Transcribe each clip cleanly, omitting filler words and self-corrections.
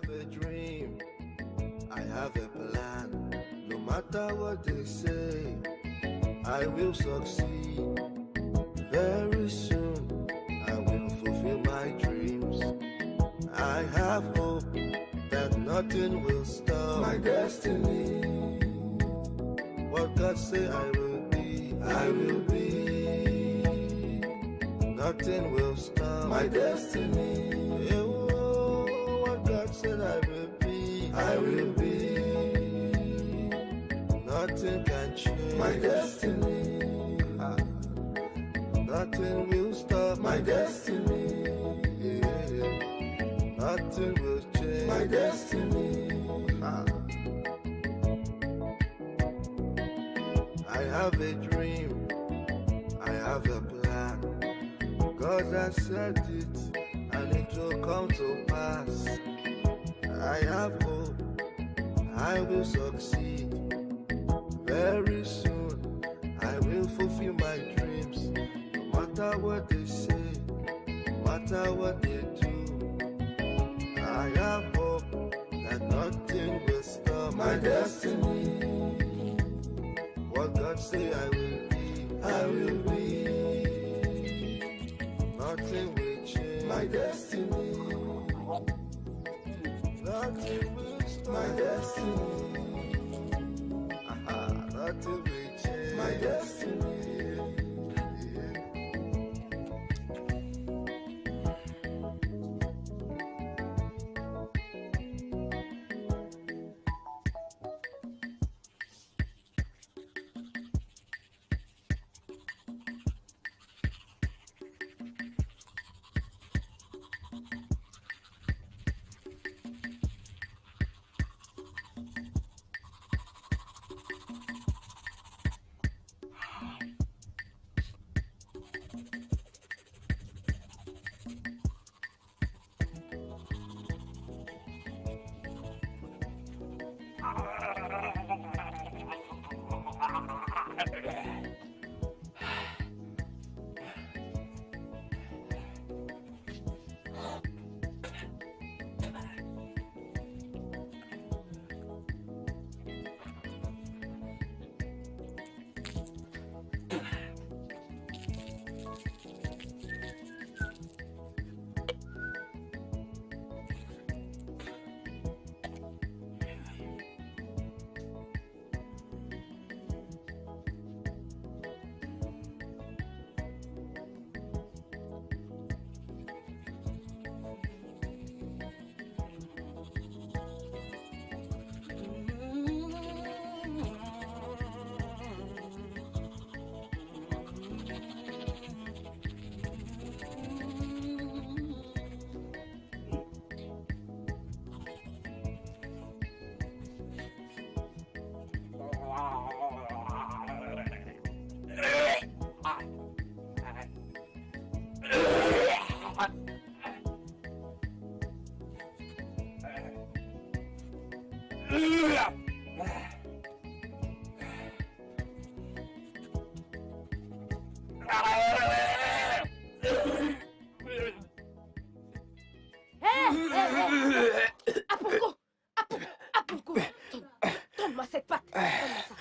have a dream, I have a plan. No matter what they say, I will succeed. Very soon, I will fulfill my dreams. I have hope that nothing will stop my destiny. What God say I will be, I will be. Nothing will stop my destiny. What God said I will be, I will be. Nothing can change my destiny. Nothing will stop my destiny. Nothing will change my destiny. I have a dream, I have a plan. God has said it, and it will come to pass. I have hope, I will succeed. Very soon, I will fulfill my dreams. No matter what they say, no matter what they do, I have hope that nothing will stop my destiny. What God say I will be, I will be. Nothing will change my destiny. Nothing will stop my destiny. Nothing will change my destiny. Aponko! Aponko! Donne-moi cette patte! Donne-moi ça!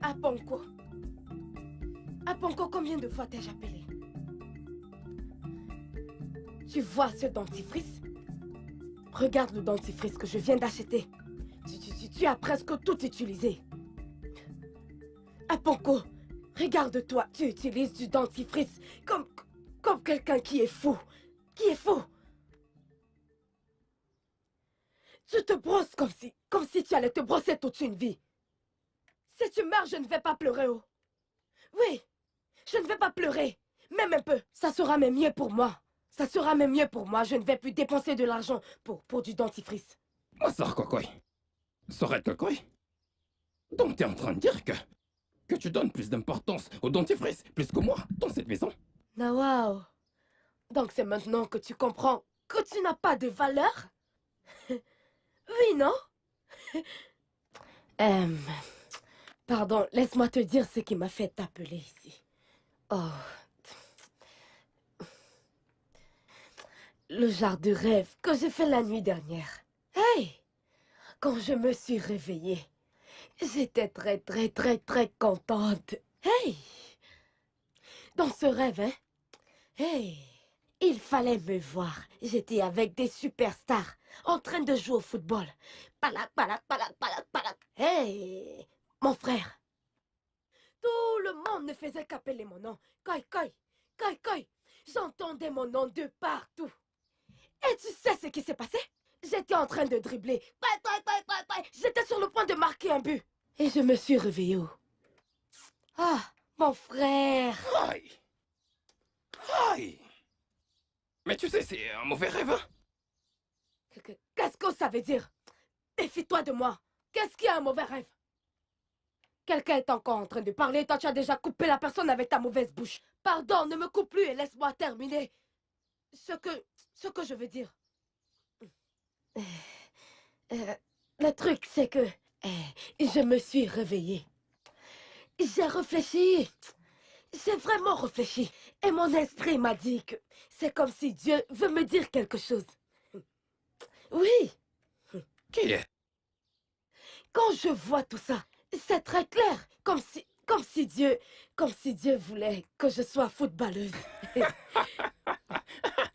Aponko. Aponko, combien de fois t'ai-je appelé? Tu vois ce dentifrice? Regarde le dentifrice que je viens d'acheter. Tu as presque tout utilisé. Aponko, regarde-toi. Tu utilises du dentifrice comme quelqu'un qui est fou. Qui est fou. Tu te brosses comme si tu allais te brosser toute une vie. Si tu meurs, je ne vais pas pleurer, oh. Oui, je ne vais pas pleurer. Même un peu. Ça sera même mieux pour moi. Ça sera même mieux pour moi. Je ne vais plus dépenser de l'argent pour du dentifrice. Ma sœur Cocoy. Sorette Cocoy. Donc t'es en train de dire que tu donnes plus d'importance au dentifrice, plus que moi, dans cette maison? Ah, waouh. Donc c'est maintenant que tu comprends que tu n'as pas de valeur? Oui, non? Pardon, laisse-moi te dire ce qui m'a fait t'appeler ici. Oh. Le genre de rêve que j'ai fait la nuit dernière. Hey! Quand je me suis réveillée, j'étais très contente. Hey! Dans ce rêve, hein? Hey! Il fallait me voir. J'étais avec des superstars en train de jouer au football. Palak, palak, palak, palak, palak. Hey! Mon frère. Tout le monde ne faisait qu'appeler mon nom. Koi, koi, koi, koi. J'entendais mon nom de partout. Et tu sais ce qui s'est passé? J'étais en train de dribbler. J'étais sur le point de marquer un but. Et je me suis réveillée. Ah, mon frère. Aïe! Aïe! Mais tu sais, c'est un mauvais rêve, hein? Qu'est-ce que ça veut dire? Méfie-toi de moi. Qu'est-ce qui est un mauvais rêve? Quelqu'un est encore en train de parler. Toi, tu as déjà coupé la personne avec ta mauvaise bouche. Pardon, ne me coupe plus et laisse-moi terminer. Ce que je veux dire. Le truc, c'est que je me suis réveillée. J'ai réfléchi. J'ai vraiment réfléchi. Et mon esprit m'a dit que c'est comme si Dieu veut me dire quelque chose. Oui. Qui est? Quand je vois tout ça, c'est très clair. Comme si Dieu voulait que je sois footballeuse.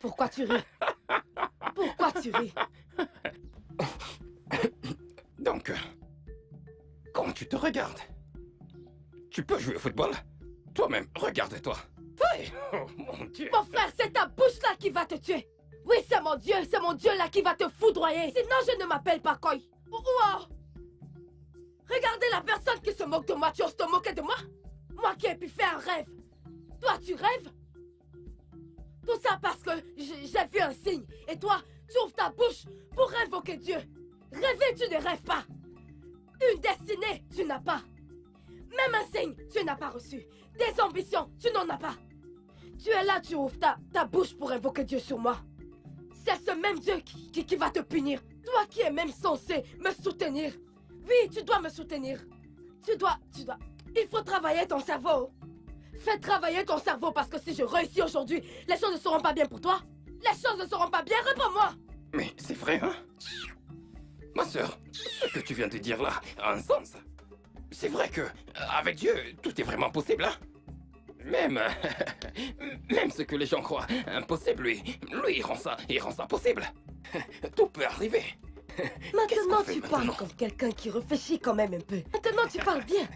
Pourquoi tu ris? Pourquoi tu ris? Donc, quand tu te regardes, tu peux jouer au football? Toi-même, regarde-toi. Aïe! Oh mon Dieu! Mon frère, c'est ta bouche là qui va te tuer. Oui, c'est mon Dieu là qui va te foudroyer. Sinon, je ne m'appelle pas Koi. Wow! Regardez la personne qui se moque de moi. Tu oses te moquer de moi? Moi qui ai pu faire un rêve. Toi, tu rêves? Tout ça parce que j'ai vu un signe. Et toi, tu ouvres ta bouche pour invoquer Dieu. Rêver, tu ne rêves pas. Une destinée, tu n'as pas. Même un signe, tu n'as pas reçu. Des ambitions, tu n'en as pas. Tu es là, tu ouvres ta bouche pour invoquer Dieu sur moi. C'est ce même Dieu qui va te punir. Toi qui es même censé me soutenir. Oui, tu dois me soutenir. Tu dois. Il faut travailler ton cerveau. Fais travailler ton cerveau parce que si je réussis aujourd'hui, les choses ne seront pas bien pour toi. Les choses ne seront pas bien, réponds-moi. Mais c'est vrai, hein? Ma sœur, ce que tu viens de dire là a un sens. C'est vrai que, avec Dieu, tout est vraiment possible, hein? Même ce que les gens croient impossible, lui, il rend ça possible. Tout peut arriver. Maintenant, tu parles comme quelqu'un qui réfléchit quand même un peu. Maintenant, tu parles bien.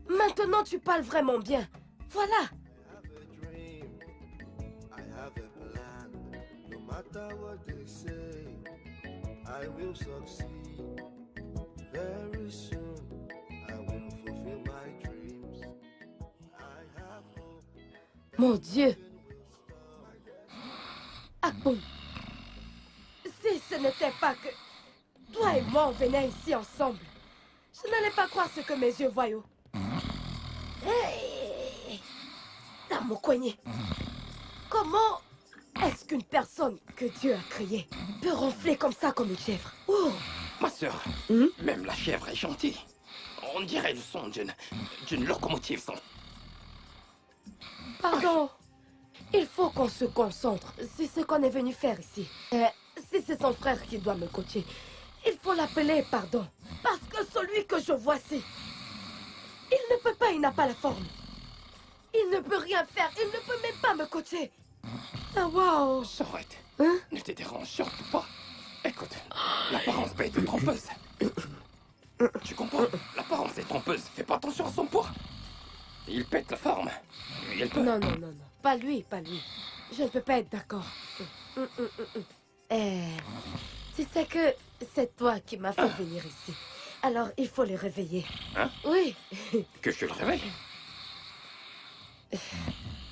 Maintenant, tu parles vraiment bien. Voilà. I have a plan. No matter what they say, I will succeed. Very soon, I will fulfill my dreams. I have hope. Mon Dieu. Ah bon. Si ce n'était pas que toi et moi on venait ici ensemble, je n'allais pas croire ce que mes yeux voient. Hey! Dans mon coignet. Comment est-ce qu'une personne que Dieu a créée peut ronfler comme ça comme une chèvre? Oh! Ma sœur, même la chèvre est gentille. On dirait le son d'une locomotive sans... Pardon. Il faut qu'on se concentre. C'est ce qu'on est venu faire ici. Si c'est son frère qui doit me coacher, il faut l'appeler, pardon. Parce que celui que je vois, il ne peut pas, il n'a pas la forme. Il ne peut rien faire, il ne peut même pas me coacher. Ah, wow. Sorette, Hein? ne te dérange surtout pas. Écoute, l'apparence peut être trompeuse. Tu comprends? L'apparence est trompeuse, fais pas attention à son poids. Il pète la forme. Il peut... Non. Pas lui. Je ne peux pas être d'accord. Tu sais que c'est toi qui m'as fait venir ici. Alors, il faut les réveiller. Hein? Oui. Que je le réveille?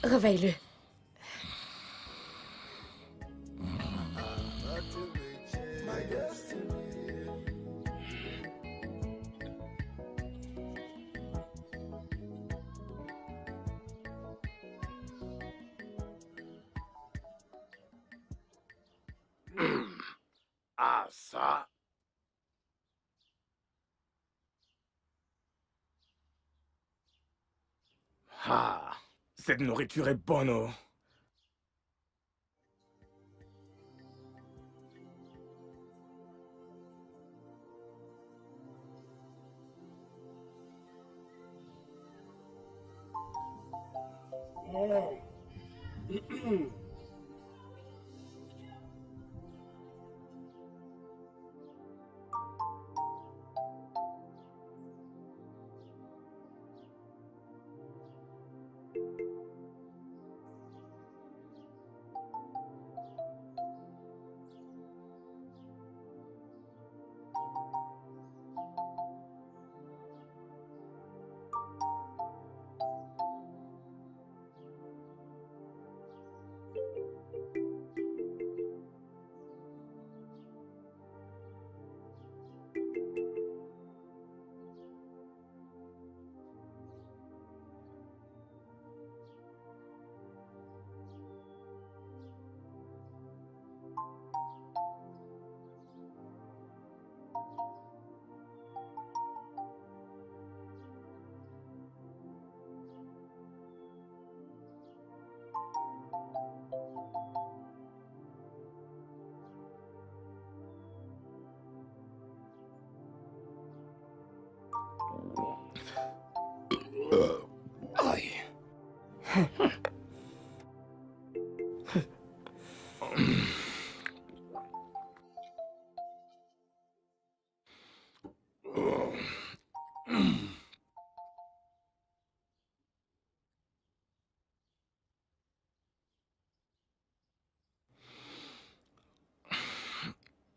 Réveille-le. Not to reach my destiny. Ah, ça. Ah, cette nourriture est bonne, oh. Aïe.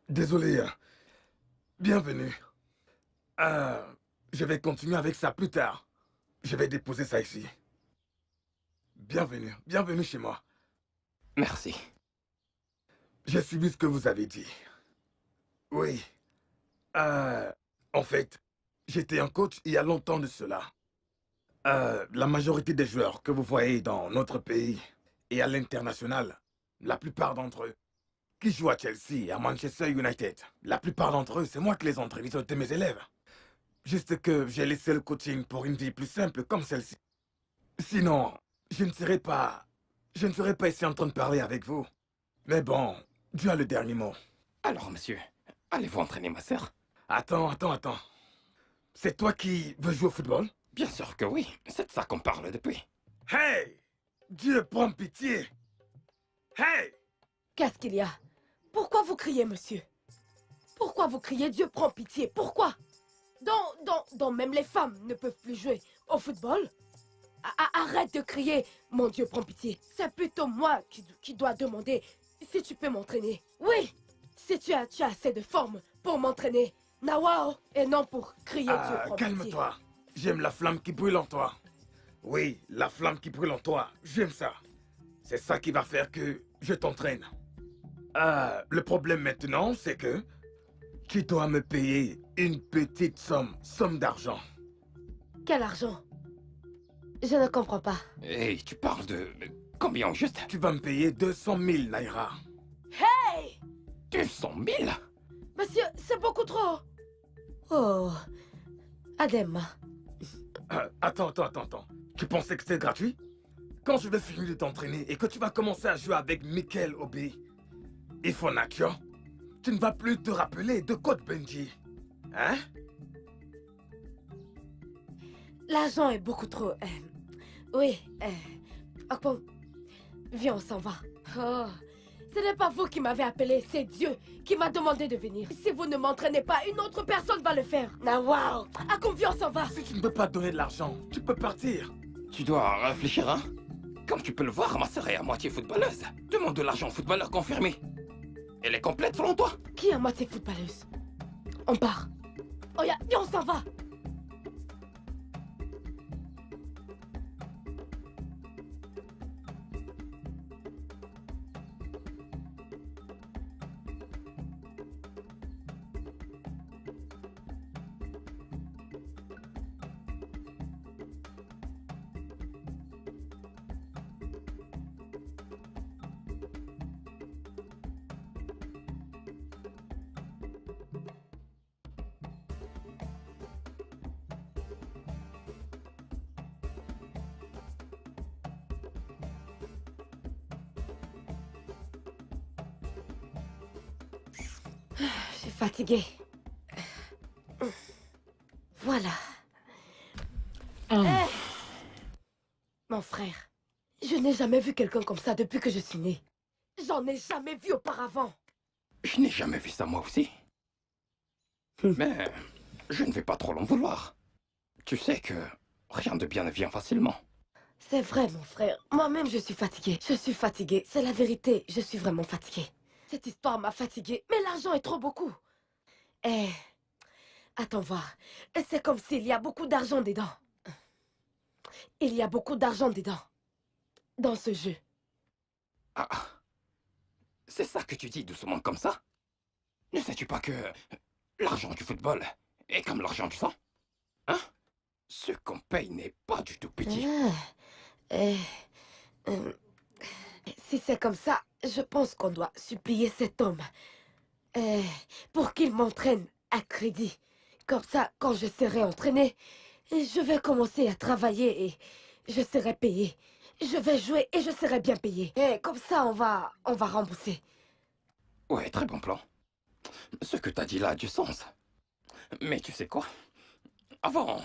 Désolé. Bienvenue. Je vais continuer avec ça plus tard. Je vais déposer ça ici. Bienvenue. Bienvenue chez moi. Merci. J'ai suivi ce que vous avez dit. Oui. En fait, j'étais un coach il y a longtemps de cela. La majorité des joueurs que vous voyez dans notre pays et à l'international, la plupart d'entre eux, qui jouent à Chelsea et à Manchester United, la plupart d'entre eux, c'est moi qui les entraîne, ils ont été mes élèves. Juste que j'ai laissé le coaching pour une vie plus simple comme celle-ci. Sinon, je ne serais pas ici en train de parler avec vous. Mais bon, Dieu a le dernier mot. Alors, monsieur, allez-vous entraîner ma sœur? Attends. C'est toi qui veux jouer au football? Bien sûr que oui, c'est de ça qu'on parle depuis. Hey! Dieu prend pitié! Hey! Qu'est-ce qu'il y a? Pourquoi vous criez, monsieur? Pourquoi vous criez Dieu prend pitié? Pourquoi? Donc même les femmes ne peuvent plus jouer au football? Arrête de crier mon Dieu prend pitié. C'est plutôt moi qui dois demander si tu peux m'entraîner. Oui! Si tu as assez de forme pour m'entraîner. Nawao! Et non pour crier Dieu prend pitié. Calme-toi. J'aime la flamme qui brûle en toi. Oui, la flamme qui brûle en toi. J'aime ça. C'est ça qui va faire que je t'entraîne. Le problème maintenant, c'est que tu dois me payer une petite somme d'argent. Quel argent? Je ne comprends pas. Hey, tu parles de... combien au juste? Tu vas me payer 200 000 naira. Hey! 200 000? Monsieur, c'est beaucoup trop. Oh, Adem. Attends. Tu pensais que c'était gratuit? Quand je vais finir de t'entraîner et que tu vas commencer à jouer avec Michael Obi et Fonakio, tu ne vas plus te rappeler de Code Benji. Hein? L'argent est beaucoup trop... oui, Okpong, viens, on s'en va. Oh, ce n'est pas vous qui m'avez appelé, c'est Dieu qui m'a demandé de venir. Si vous ne m'entraînez pas, une autre personne va le faire. Nawao, à confiance, on va. Si tu ne peux pas donner de l'argent, tu peux partir. Tu dois réfléchir, hein? Comme tu peux le voir, ma sœur est à moitié footballeuse. Demande de l'argent au footballeur confirmé. Elle est complète selon toi? Qui est à moitié footballeuse? On part. Oh, viens, on s'en va. Je suis fatiguée. Voilà. Eh, mon frère, je n'ai jamais vu quelqu'un comme ça depuis que je suis née. J'en ai jamais vu auparavant. Je n'ai jamais vu ça moi aussi. Mais je ne vais pas trop l'en vouloir. Tu sais que rien de bien ne vient facilement. C'est vrai, mon frère. Moi-même, je suis fatiguée. Je suis fatiguée. C'est la vérité. Je suis vraiment fatiguée. Cette histoire m'a fatiguée. Mais l'argent est trop beaucoup. Eh, attends voir. C'est comme s'il y a beaucoup d'argent dedans. Il y a beaucoup d'argent dedans. Dans ce jeu. Ah, c'est ça que tu dis doucement comme ça? Ne sais-tu pas que l'argent du football est comme l'argent du sang? Hein? Ce qu'on paye n'est pas du tout petit. Si c'est comme ça, je pense qu'on doit supplier cet homme pour qu'il m'entraîne à crédit. Comme ça, quand je serai entraîné, je vais commencer à travailler et je serai payé. Je vais jouer et je serai bien payé. Et comme ça, on va rembourser. Ouais, très bon plan. Ce que t'as dit là a du sens. Mais tu sais quoi? Avant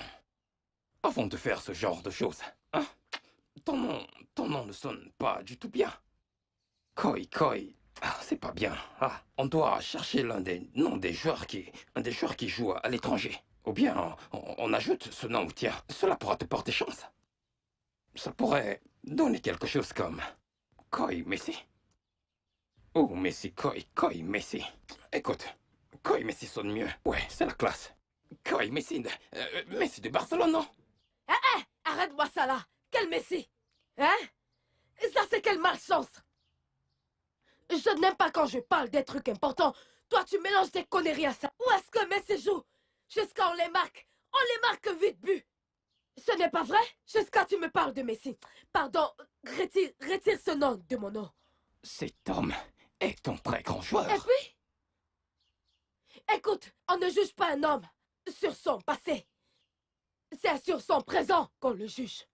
de faire ce genre de choses, hein? Ton nom ne sonne pas du tout bien. Koi, c'est pas bien. Ah, on doit chercher l'un des noms des joueurs qui jouent à l'étranger. Ou bien on ajoute ce nom au tien. Cela pourra te porter chance. Ça pourrait donner quelque chose comme Koi Messi. Ou Messi Koi Messi. Écoute, Koi Messi sonne mieux. Ouais, c'est la classe. Koi Messi Messi de Barcelone, non? Arrête-moi ça là. Quel Messi? Hein? Ça, c'est quelle malchance! Je n'aime pas quand je parle des trucs importants. Toi, tu mélanges des conneries à ça. Où est-ce que Messi joue? Jusqu'à on les marque. On les marque 8 buts. Ce n'est pas vrai? Jusqu'à tu me parles de Messi. Pardon, retire ce nom de mon nom. Cet homme est un très grand joueur. Et puis? Écoute, on ne juge pas un homme sur son passé. C'est sur son présent qu'on le juge.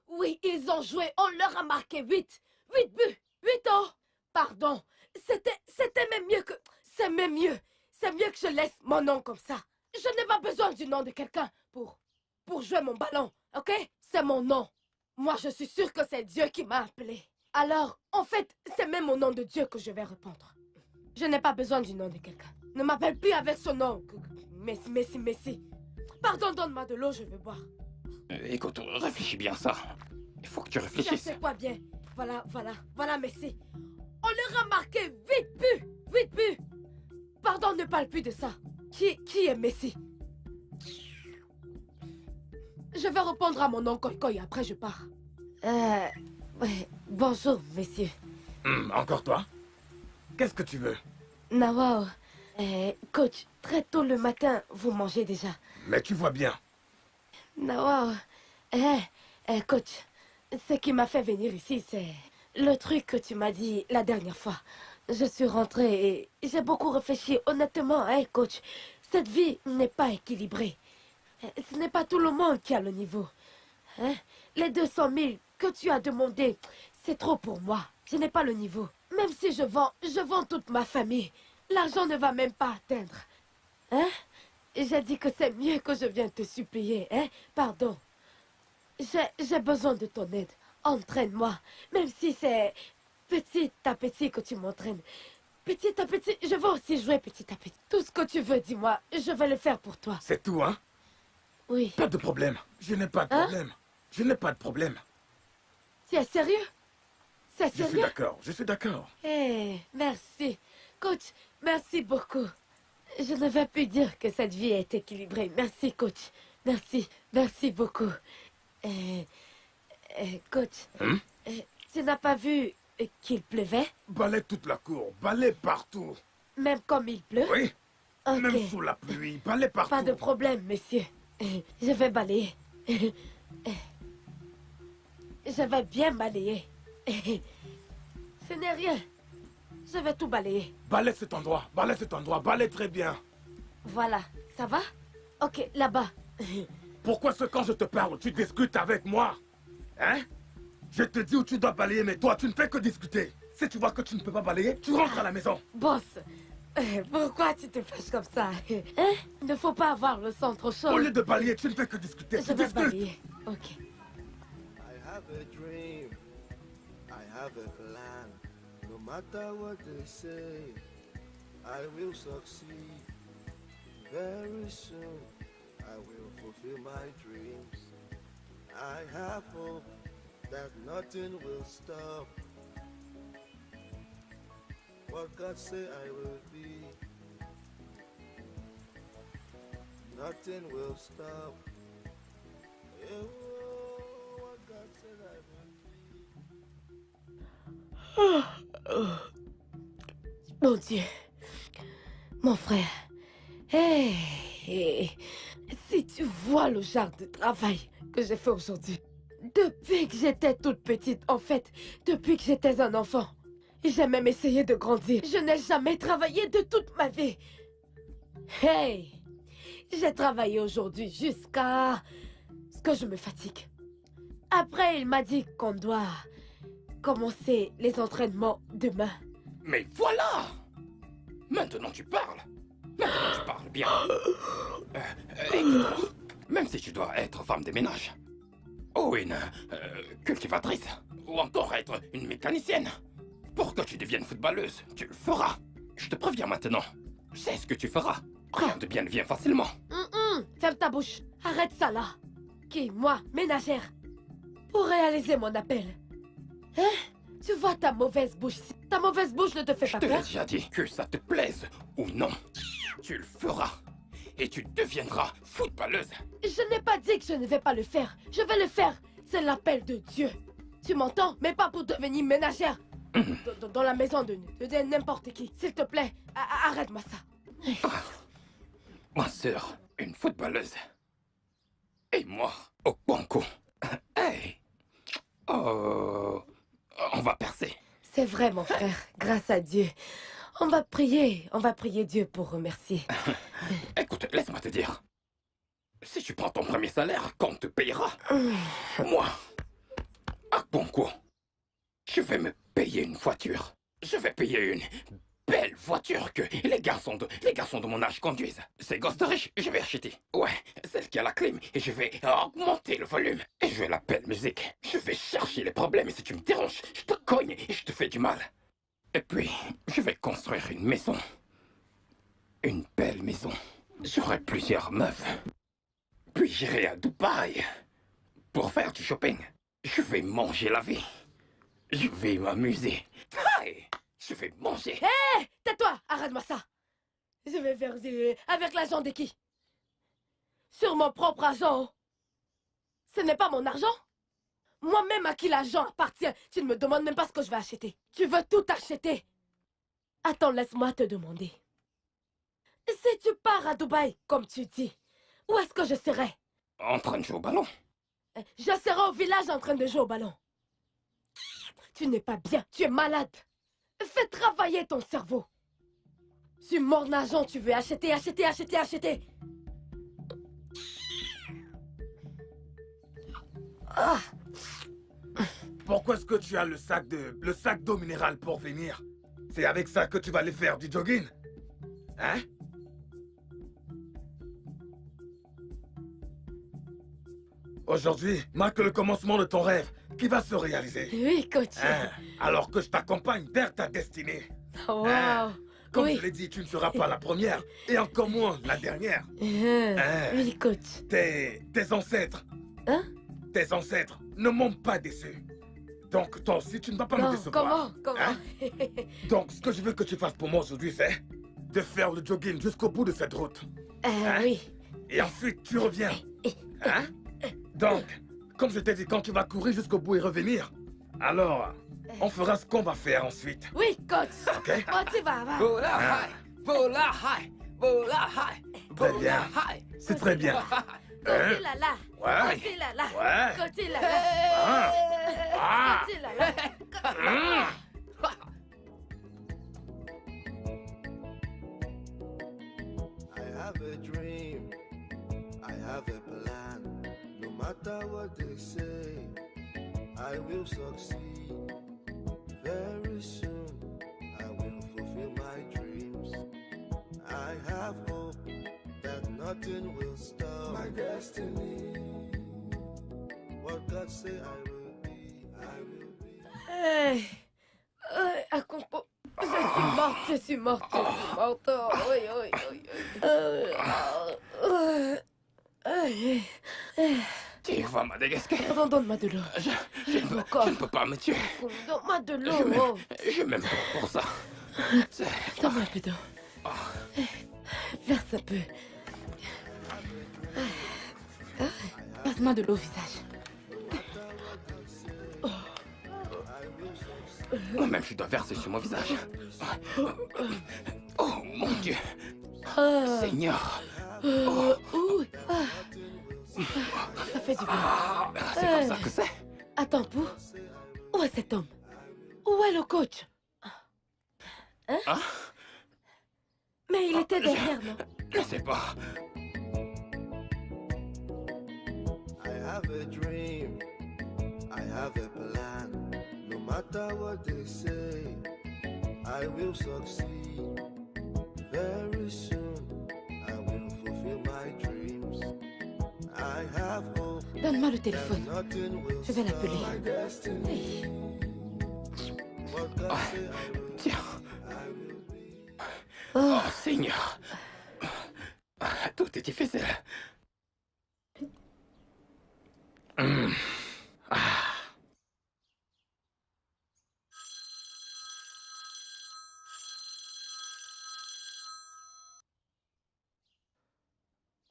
Oui, ils ont joué, on leur a marqué 8 buts, 8 ans. Pardon, c'était même mieux que... C'est même mieux. C'est mieux que je laisse mon nom comme ça. Je n'ai pas besoin du nom de quelqu'un pour jouer mon ballon, ok? C'est mon nom. Moi, je suis sûre que c'est Dieu qui m'a appelé. Alors, en fait, c'est même au nom de Dieu que je vais répondre. Je n'ai pas besoin du nom de quelqu'un. Ne m'appelle plus avec ce nom. Messi. Pardon, donne-moi de l'eau, je veux boire. Écoute, réfléchis bien ça. Il faut que tu Je réfléchisses. sais quoi bien. Voilà Messi. On leur a marqué 8 buts. Pardon, ne parle plus de ça. Qui est Messi? Je vais répondre à mon nom Koi, après je pars. Ouais, bonjour, messieurs. Encore toi? Qu'est-ce que tu veux? Nawao, coach, très tôt le matin, vous mangez déjà. Mais tu vois bien. Nawao, coach, ce qui m'a fait venir ici, c'est le truc que tu m'as dit la dernière fois. Je suis rentrée et j'ai beaucoup réfléchi. Honnêtement, coach, cette vie n'est pas équilibrée. Ce n'est pas tout le monde qui a le niveau. Les 200 000 que tu as demandé, c'est trop pour moi. Je n'ai pas le niveau. Même si je vends toute ma famille. L'argent ne va même pas atteindre. J'ai dit que c'est mieux que je vienne te supplier. Pardon. J'ai besoin de ton aide. Entraîne-moi. Même si c'est petit à petit que tu m'entraînes. Petit à petit, je veux aussi jouer petit à petit. Tout ce que tu veux, dis-moi. Je vais le faire pour toi. C'est tout, hein? Oui. Pas de problème. Je n'ai pas de problème. Je n'ai pas de problème. Tu es sérieux? C'est Je suis sérieux? d'accord, je suis d'accord. Merci. Coach, merci beaucoup. Je ne vais plus dire que cette vie est équilibrée. Merci, coach. Merci. Merci beaucoup. Coach, tu n'as pas vu qu'il pleuvait? Balaie toute la cour, balaie partout. Même comme il pleut? Oui, Ok. même sous la pluie, balaie partout. Pas de problème, monsieur. Je vais balayer. Je vais bien balayer. Ce n'est rien. Je vais tout balayer. Balaie cet endroit, balaie très bien. Voilà. Ça va? Ok, là-bas. Pourquoi est-ce que quand je te parle, tu discutes avec moi? Hein? Je te dis où tu dois balayer, mais toi, tu ne fais que discuter. Si tu vois que tu ne peux pas balayer, tu rentres à la maison. Boss, pourquoi tu te fâches comme ça? Hein? Il ne faut pas avoir le sang trop chaud. Au lieu de balayer, tu ne fais que discuter. Je Tu vais discutes. balayer. Ok. I have a dream. I have a plan. No matter what they say, I will succeed. Very soon, I will fulfill my dreams. I have hope that nothing will stop what God say I will be. Nothing will stop. What God said I will be. Mon Dieu. Mon frère. Hey. Si tu vois le genre de travail que j'ai fait aujourd'hui. Depuis que j'étais toute petite, en fait, depuis que j'étais un enfant. J'ai même essayé de grandir. Je n'ai jamais travaillé de toute ma vie. Hey. J'ai travaillé aujourd'hui jusqu'à ce que je me fatigue. Après, il m'a dit qu'on doit commencer les entraînements demain. Mais voilà! Maintenant tu parles. Maintenant tu parles bien. Écoute-moi, même si tu dois être femme de ménage, ou une cultivatrice, ou encore être une mécanicienne, pour que tu deviennes footballeuse, tu le feras. Je te préviens maintenant. Je sais ce que tu feras. Rien de bien ne vient facilement. Ferme ta bouche. Arrête ça là. Qui, moi, ménagère? Pour réaliser mon appel. Hein? Tu vois ta mauvaise bouche. Ta mauvaise bouche ne te fait Je pas te l'ai peur? déjà dit, que ça te plaise ou non. Tu le feras. Et tu deviendras footballeuse. Je n'ai pas dit que je ne vais pas le faire. Je vais le faire. C'est l'appel de Dieu. Tu m'entends? Mais pas pour devenir ménagère. Dans la maison de n'importe qui. S'il te plaît, arrête-moi ça. Ma sœur, une footballeuse. Et moi, au banco. Hey! Oh, on va percer. C'est vrai, mon frère. Grâce à Dieu. On va prier Dieu pour remercier. Écoute, laisse-moi te dire. Si tu prends ton premier salaire, quand on te payera, moi, à Bonco, je vais me payer une voiture. Je vais payer une belle voiture que les garçons de mon âge conduisent. Ces gosses de riches, je vais acheter. Ouais, celle qui a la clim. Et je vais augmenter le volume. Et je vais la belle musique. Je vais chercher les problèmes. Et si tu me déranges, je te cogne et je te fais du mal. Et puis, je vais construire une maison. Une belle maison. J'aurai plusieurs meufs. Puis j'irai à Dubaï pour faire du shopping. Je vais manger la vie. Je vais m'amuser. Hey, je vais manger. Hé! Tais-toi! Arrête-moi ça! Je vais faire avec l'argent de qui? Sur mon propre argent. Ce n'est pas mon argent. Moi-même à qui l'argent appartient. Tu ne me demandes même pas ce que je vais acheter. Tu veux tout acheter. Attends, laisse-moi te demander. Si tu pars à Dubaï, comme tu dis, où est-ce que je serai? En train de jouer au ballon. Je serai au village en train de jouer au ballon. Tu n'es pas bien, tu es malade. Fais travailler ton cerveau. Sur mon argent, tu veux acheter. Ah, Pourquoi est-ce que tu as le sac d'eau minérale pour venir? C'est avec ça que tu vas aller faire du jogging? Hein? Aujourd'hui marque le commencement de ton rêve qui va se réaliser. oui, coach. Hein? Alors que je t'accompagne vers ta destinée. Wow. Comme Oui. je l'ai dit, tu ne seras pas la première et encore moins la dernière. Oui, coach. Tes ancêtres. Hein? Tes ancêtres ne m'ont pas déçu. Donc toi aussi, tu ne vas pas me Non, décevoir. comment? Hein? Donc ce que je veux que tu fasses pour moi aujourd'hui, c'est de faire le jogging jusqu'au bout de cette route. Hein? Oui. Et ensuite, tu reviens. Hein? Donc, comme je t'ai dit, quand tu vas courir jusqu'au bout et revenir, alors, on fera ce qu'on va faire ensuite. Oui, coach. OK? Oh, tu vas, va. Bola high, bola high, bola high, Très bien. bola high. C'est très bien. Côté là là. Ouais. Côté là là. Ouais. Côté là là. Ah. Ah. Côté là là. Hum. I have a dream, I have a plan. No matter what they say, I will succeed. Very soon, I will fulfill my dreams. I have hope that nothing will stop my destiny. What God say I will be, I will be. Hey. Acompo. Je suis morte. Oh, oui, oui, oui. Tu vas Madagascar. Donne-moi de l'eau. Je ne peux pas me tuer. Donne-moi de Je l'eau. je m'aime pas pour ça. Donne-moi un peu d'eau. Verse un peu. Passe-moi de l'eau au visage. Moi-même, je dois verser sur mon visage. Oh, mon Dieu. Seigneur. Ouh. Ça fait du bien. Ah, c'est comme ça que c'est. Attends, Pou. Où est cet homme? Où est le coach? Hein? Ah, Mais il était derrière, non? je sais pas. I have a dream, I have a plan. No matter what they say, I will succeed. Very soon, I will fulfill my dreams. I have hope Donne-moi le that téléphone. nothing will Je vais stop l'appeler. my destiny. What God say I will be, Tiens. I will be. Oh, Seigneur. Tout est difficile.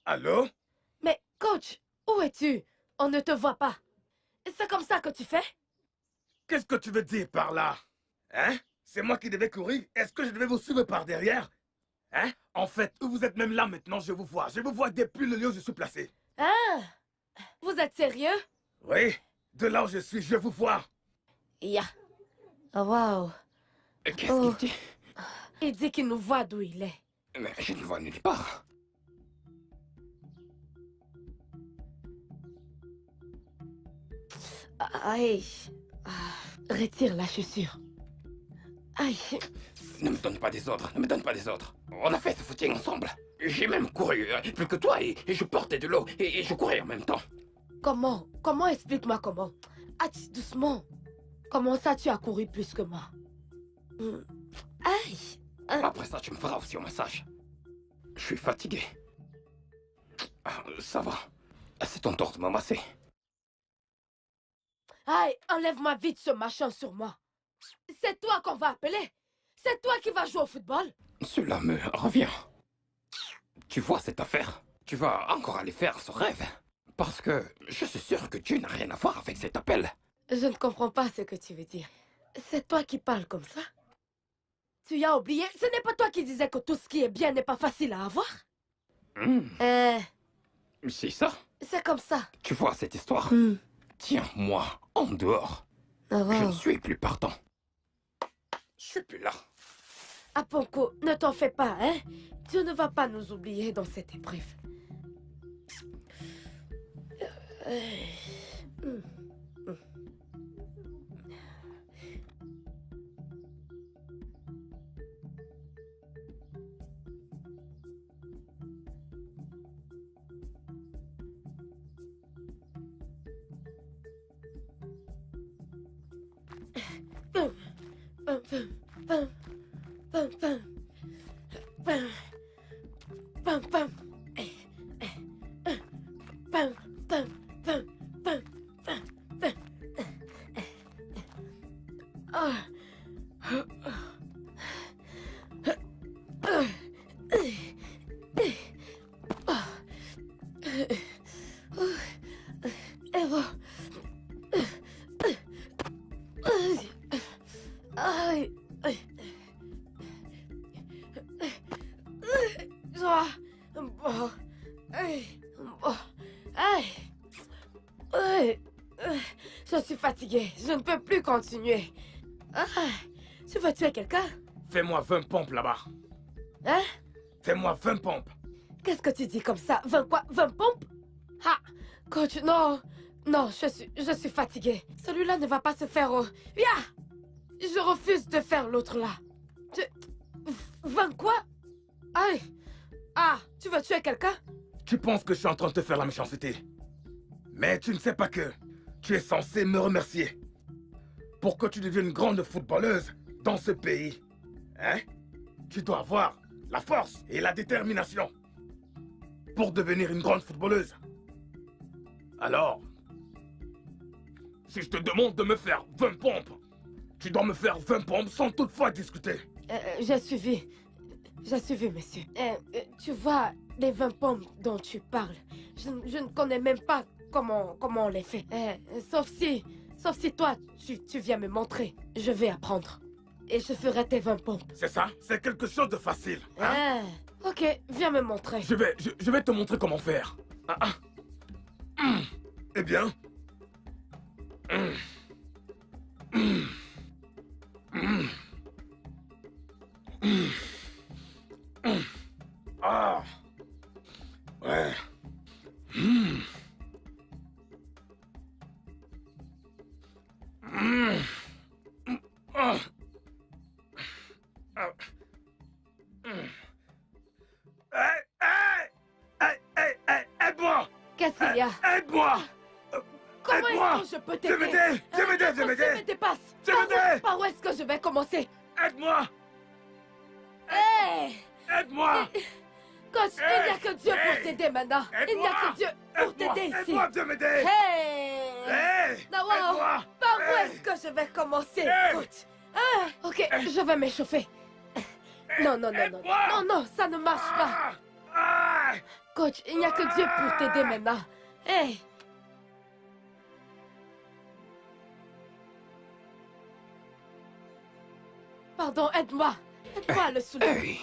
Allô? Mais coach, où es-tu? On ne te voit pas. C'est comme ça que tu fais? Qu'est-ce que tu veux dire par là? Hein? C'est moi qui devais courir? Est-ce que je devais vous suivre par derrière? Hein? En fait, vous êtes même là maintenant, je vous vois. Je vous vois depuis le lieu où je suis placé. Ah! Vous êtes sérieux? Oui, de là où je suis, je vous vois. Ya. Oh, wow. Qu'est-ce qu'il dit? Il dit qu'il nous voit d'où il est. Mais je ne vois nulle part. Aïe. Retire la chaussure. Aïe. Ne me donne pas des ordres, ne me donne pas des ordres. On a fait ce footing ensemble. J'ai même couru plus que toi et je portais de l'eau et je courais en même temps. Comment? Comment? Explique-moi comment. Ah, doucement. Comment ça tu as couru plus que moi? Aïe. Après ça, tu me feras aussi un massage. Je suis fatigué. Ah, ça va. C'est ton tour de m'embrasser. Aïe, enlève-moi vite ce machin sur moi. C'est toi qu'on va appeler. C'est toi qui vas jouer au football. Cela me revient. Tu vois cette affaire? Tu vas encore aller faire ce rêve. Parce que je suis sûr que tu n'as rien à voir avec cet appel. Je ne comprends pas ce que tu veux dire. C'est toi qui parles comme ça? Tu as oublié? Ce n'est pas toi qui disais que tout ce qui est bien n'est pas facile à avoir? C'est ça. C'est comme ça. Tu vois cette histoire? Tiens-moi en dehors. Ah, Je wow. ne suis plus partant. Je suis plus là. Aponko, ne t'en fais pas, hein? Dieu ne va pas nous oublier dans cette épreuve. fatiguée. Je ne peux plus continuer. Ah, tu veux tuer quelqu'un? Fais-moi 20 pompes là-bas. Hein? Fais-moi 20 pompes. Qu'est-ce que tu dis comme ça? 20 quoi? 20 pompes? Ah, coach, non. Non, je suis fatiguée. Celui-là ne va pas se faire... Je refuse de faire l'autre là. 20 quoi? Aïe. Ah, tu veux tuer quelqu'un? Tu penses que je suis en train de te faire la méchanceté. Mais tu ne sais pas que tu es censé me remercier. Pour que tu deviennes une grande footballeuse dans ce pays. Hein? Tu dois avoir la force et la détermination pour devenir une grande footballeuse. Alors, si je te demande de me faire 20 pompes, tu dois me faire 20 pompes sans toutefois discuter. J'ai suivi. J'ai suivi, monsieur. Tu vois, les 20 pompes dont tu parles, je ne connais même pas comment on les fait. Sauf si toi, tu viens me montrer. Je vais apprendre. Et je ferai tes 20 pompes. C'est ça? C'est quelque chose de facile. Hein? Ok, viens me montrer. Je vais te montrer comment faire. Eh bien... Ah. Ouais. Ah. Aide-moi! Qu'est-ce qu'il y a? Aide-moi! Comment aide-moi! est-ce que je peux Je t'aider? m'aider! Je m'aider! Je On m'aider! me dépasse. Je m'aider! Par où est-ce que je vais commencer? Aide-moi! Hey! Aide-moi! Coach, il n'y a que Dieu pour Hey! t'aider maintenant. Il n'y a que Dieu pour t'aider ici. Aide-moi! Je m'aider! Hey! Hey! Non, wow. Aide-moi! Par où Hey! est-ce que je vais commencer, Hey! coach? Ok, je vais m'échauffer. Non, non, non, non. Aide-moi! Non, non, ça ne marche pas. Ah! Ah! Coach, il n'y a que Dieu pour t'aider maintenant. Hey! Pardon, aide-moi. Aide-moi à le soulever.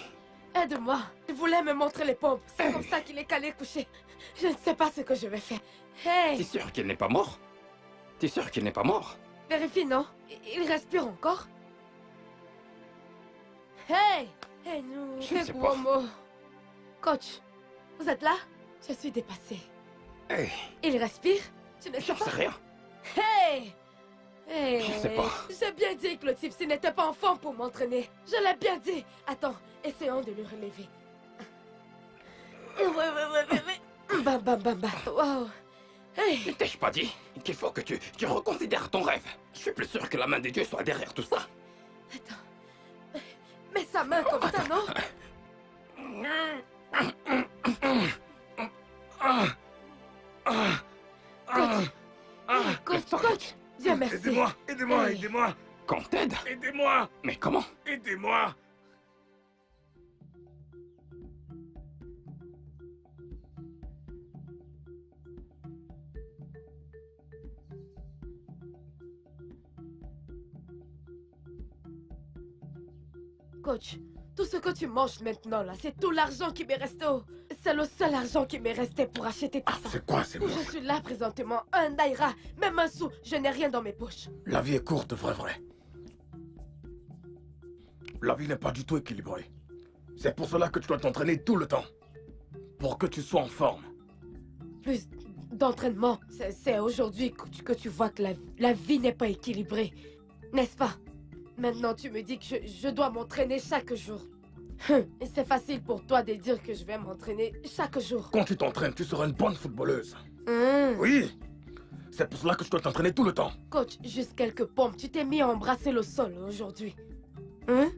Hey, Aide-moi. Il voulait me montrer les pompes. C'est comme ça qu'il est calé couché. Je ne sais pas ce que je vais faire. t'es Hey! sûr qu'il n'est pas mort? T'es sûr qu'il n'est pas mort? Vérifie, non? Il respire encore? Hey! Hey, nous, Je ne sais quel pas. gros mot. Coach, vous êtes là? Je suis dépassée. Hey, Il respire? Tu ne sais j'en pas? sais rien. Hey! Hey! Je sais pas. J'ai bien dit que le type, s'il n'était pas en forme pour m'entraîner. Je l'ai bien dit. Attends, essayons de le relever. Ouais. Bam, bam, bam, bam. Wow. Hey! Ne t'ai-je pas dit qu'il faut que tu reconsidères ton rêve? Je suis plus sûr que la main de Dieu soit derrière tout ça. Attends. Mets sa main comme ça, non? Coach, Dieu merci. Aidez-moi! Aidez-moi! Hey. Aidez-moi! Qu'on t'aide? Aidez-moi! Mais comment? Aidez-moi! Coach, tout ce que tu manges maintenant, là, c'est tout l'argent qui m'est resté. C'est le seul argent qui m'est resté pour acheter tout ça. C'est quoi ces Où mots? je suis là présentement, un naira, même un sou, je n'ai rien dans mes poches. La vie est courte, vrai. La vie n'est pas du tout équilibrée. C'est pour cela que tu dois t'entraîner tout le temps. Pour que tu sois en forme. Plus d'entraînement, c'est aujourd'hui que tu vois que la vie n'est pas équilibrée. N'est-ce pas? Maintenant, tu me dis que je dois m'entraîner chaque jour. C'est facile pour toi de dire que je vais m'entraîner chaque jour. Quand tu t'entraînes, tu seras une bonne footballeuse. Hum. Oui! C'est pour cela que tu dois t'entraîner tout le temps. Coach, juste quelques pompes. Tu t'es mis à embrasser le sol aujourd'hui. Hein?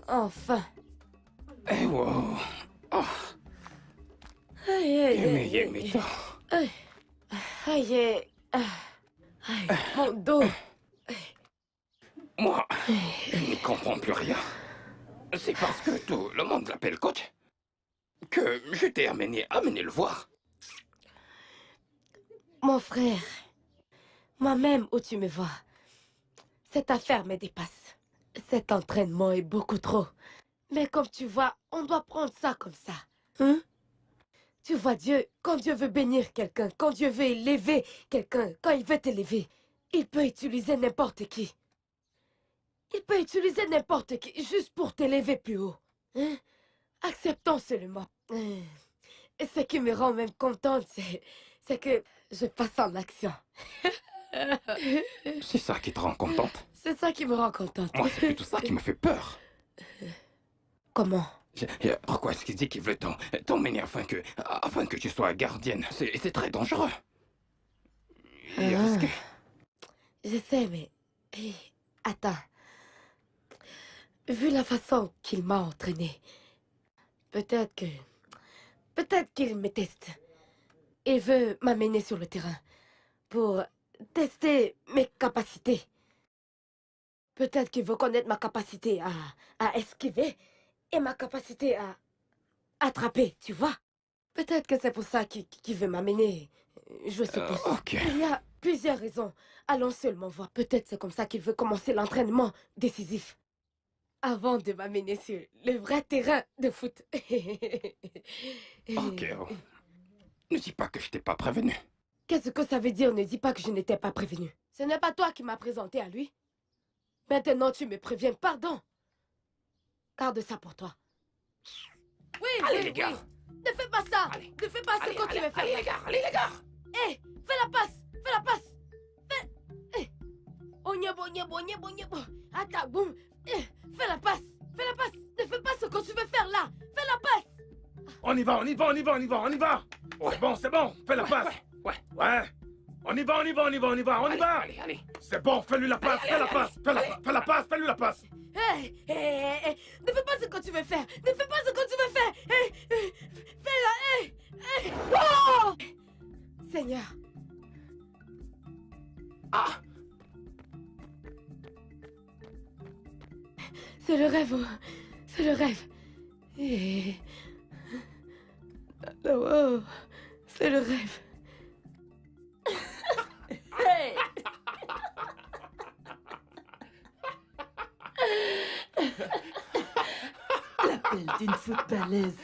Enfin. Eh wow. Oh, Aïe, aïe, yémi, aïe, yémi, aïe. Aïe, aïe. Aïe, mon dos. moi, je n'y comprends plus rien. C'est parce que tout le monde l'appelle coach que je t'ai amené le voir. Mon frère, moi-même où tu me vois, cette affaire me dépasse. Cet entraînement est beaucoup trop. Mais comme tu vois, on doit prendre ça comme ça. Hein? Tu vois, Dieu, quand Dieu veut bénir quelqu'un, quand Dieu veut élever quelqu'un, quand il veut t'élever, il peut utiliser n'importe qui. Il peut utiliser n'importe qui juste pour t'élever plus haut. Hein? Acceptons seulement. Et ce qui me rend même contente, c'est que je passe en action. C'est ça qui te rend contente? C'est ça qui me rend contente. Moi, c'est plutôt ça qui me fait peur. Comment? Pourquoi est-ce qu'il dit qu'il veut t'emmener afin que tu sois gardienne? C'est très dangereux. Et risqué. Je sais, mais... Attends. Vu la façon qu'il m'a entraîné, peut-être qu'il me teste. Il veut m'amener sur le terrain pour tester mes capacités. Peut-être qu'il veut connaître ma capacité à esquiver et ma capacité à attraper, tu vois? Peut-être que c'est pour ça qu'il veut m'amener jouer ce poste. Ok. Il y a plusieurs raisons. Allons seulement voir. Peut-être c'est comme ça qu'il veut commencer l'entraînement décisif. Avant de m'amener sur le vrai terrain de foot. Ok. Ne dis pas que je t'ai pas prévenu. Qu'est-ce que ça veut dire? Ne dis pas que je n'étais pas prévenu. Ce n'est pas toi qui m'as présenté à lui. Maintenant, tu me préviens. Pardon. Garde ça pour toi. Oui, Allez, oui, les gars. oui. Ne fais pas ça. Allez. Ne fais pas ce que tu veux faire. Allez, les gars. Allez, les gars. Hé, fais la passe. Fais la passe. Fais. Onyebo, nyebo, nyebo, nyebo. Attends, boum. Fais la passe. Fais la passe. Ne fais pas ce que tu veux faire là. Fais la passe. On y va, on y va, on y va, on y va, on y va. Ouais. C'est bon, fais la passe. Ouais. Ouais. On y va, on y va, on y va, on y va, on y va. Allez. C'est bon, fais-lui la passe, fais la passe, fais la passe, fais-lui la passe. Hé, ne fais pas ce que tu veux faire. Ne fais pas ce que tu veux faire. Fais-la. Oh! Seigneur. Ah. C'est le rêve. C'est le rêve. Oh, c'est le rêve. Hey! L'appel d'une footballeuse.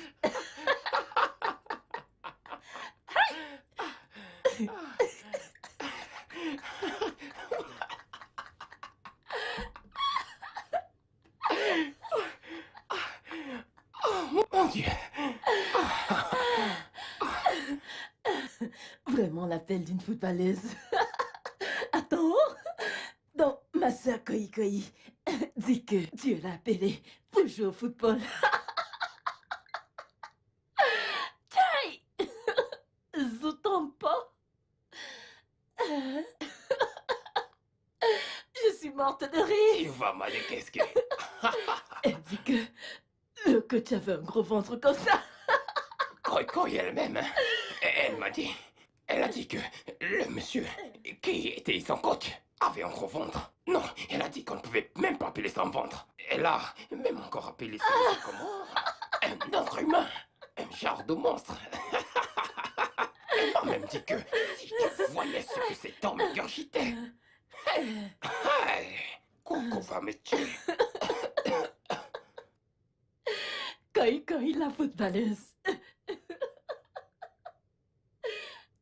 Mon Dieu. Vraiment l'appel d'une footballeuse. Attends. Donc, ma soeur Koi dit que Dieu l'a appelée pour jouer au football. Tiens! Zouton pas. Je suis morte de rire. Tu vas m'aller qu'est-ce que... Elle dit que le coach avait un gros ventre comme ça. Koi elle-même, elle a dit que le monsieur qui était son coach avait un gros ventre. Non, elle a dit qu'on ne pouvait même pas appeler ça un ventre. Elle a même encore appelé ça comment? Un autre humain, un genre de monstre. Elle m'a même dit que si tu voyais ce que cet homme ingurgitait, Coco va me tuer. Koi la footballeuse.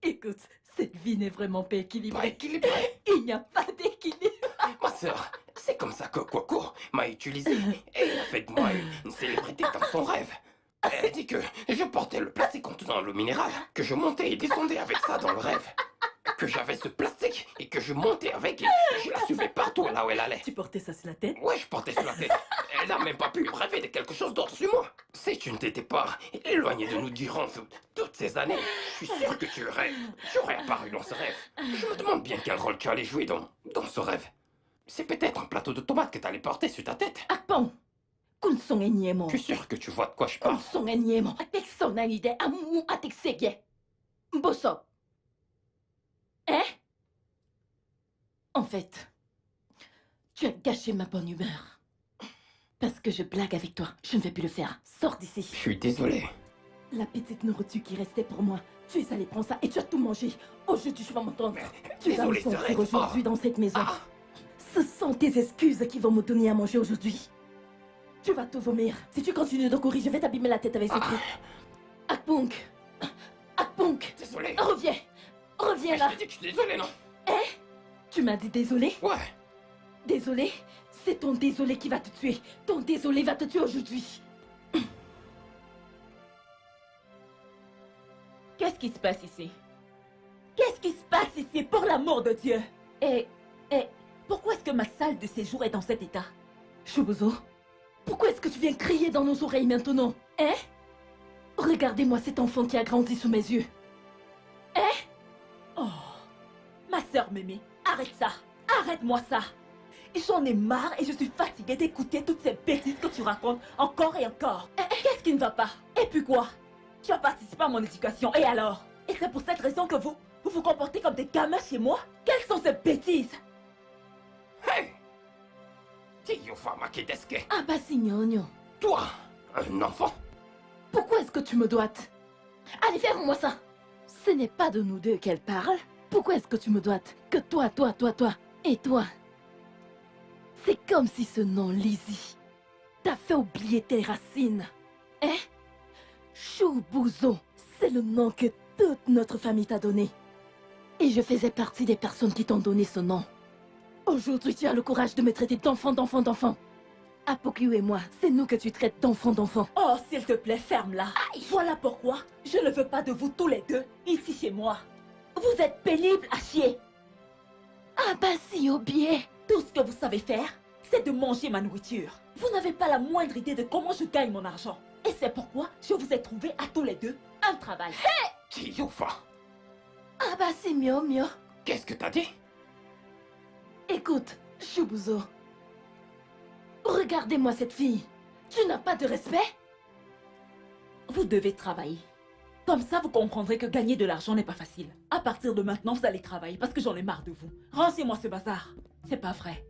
Écoute, cette vie n'est vraiment pas Pas équilibrée. équilibré. Il n'y a pas d'équilibre. Ma sœur, c'est comme ça que Coco m'a utilisé et il a fait de moi une célébrité dans son rêve. Elle dit que je portais le plastique contenant l'eau minérale, que je montais et descendais avec ça dans le rêve, que j'avais ce plastique et que je montais avec et je la suivais partout là où elle allait. Tu portais ça sur la tête? Ouais, je portais sur la tête. Elle n'a même pas pu rêver de quelque chose d'autre sur moi. Si tu ne t'étais pas éloigné de nous durant toutes ces années, je suis sûr que tu aurais apparu dans ce rêve. Je me demande bien quel rôle tu allais jouer dans ce rêve. C'est peut-être un plateau de tomates que tu allais porter sur ta tête. Ah bon? Kun son enyemo. Je suis sûr que tu vois de quoi je Kun parle. son enyemo. Atek sonalide amu atek sege. Bosso. Hein? En fait, tu as gâché ma bonne humeur. Parce que je blague avec toi. Je ne vais plus le faire. Sors d'ici. Je suis désolé. La petite nourriture qui restait pour moi, tu es allé prendre ça et tu as tout mangé. Aujourd'hui, je vais m'entendre. Tu vas me Désolé, sentir Serette. aujourd'hui dans cette maison. Ah, Ce sont tes excuses qui vont me donner à manger aujourd'hui. Tu vas tout vomir. Si tu continues de courir, je vais t'abîmer la tête avec ce truc. Akpunk. Akpunk. Désolé. Reviens. Reviens Mais là. je t'ai dit que je suis désolé, non? Tu m'as dit désolé? Ouais. Désolé? C'est ton désolé qui va te tuer. Ton désolé va te tuer aujourd'hui. Qu'est-ce qui se passe ici? Qu'est-ce qui se passe ici, pour l'amour de Dieu? Et pourquoi est-ce que ma salle de séjour est dans cet état? Choubouzou, pourquoi est-ce que tu viens crier dans nos oreilles maintenant? Hein? Regardez-moi cet enfant qui a grandi sous mes yeux. Oh, ma sœur Mémé, arrête ça! Arrête-moi ça! J'en ai marre et je suis fatiguée d'écouter toutes ces bêtises que tu racontes encore et encore. Qu'est-ce qui ne va pas? Et puis quoi? Tu as participé à mon éducation, et alors? Et c'est pour cette raison que vous vous comportez comme des gamins chez moi? Quelles sont ces bêtises? Hey! Tiyufa Makideske. Ah bah signogno. Toi, un enfant? Pourquoi est-ce que tu me doites? Allez, fais-moi ça. Ce n'est pas de nous deux qu'elle parle. Pourquoi est-ce que tu me doites? Que toi et toi. C'est comme si ce nom Lizzie t'a fait oublier tes racines. Hein? Choubouzou, c'est le nom que toute notre famille t'a donné. Et je faisais partie des personnes qui t'ont donné ce nom. Aujourd'hui, tu as le courage de me traiter d'enfant. Apokyu et moi, c'est nous que tu traites d'enfant. Oh, s'il te plaît, ferme-la. Voilà pourquoi je ne veux pas de vous tous les deux ici chez moi. Vous êtes pénibles à chier. Ah bah si, au biais. Tout ce que vous savez faire, c'est de manger ma nourriture. Vous n'avez pas la moindre idée de comment je gagne mon argent. Et c'est pourquoi je vous ai trouvé à tous les deux un travail. Tiyufa, Ah bah c'est mieux. qu'est-ce que t'as dit? Écoute, Choubouzou. Regardez-moi cette fille. Tu n'as pas de respect? Vous devez travailler. Comme ça, vous comprendrez que gagner de l'argent n'est pas facile. À partir de maintenant, vous allez travailler parce que j'en ai marre de vous. Rangez-moi ce bazar. C'est pas vrai.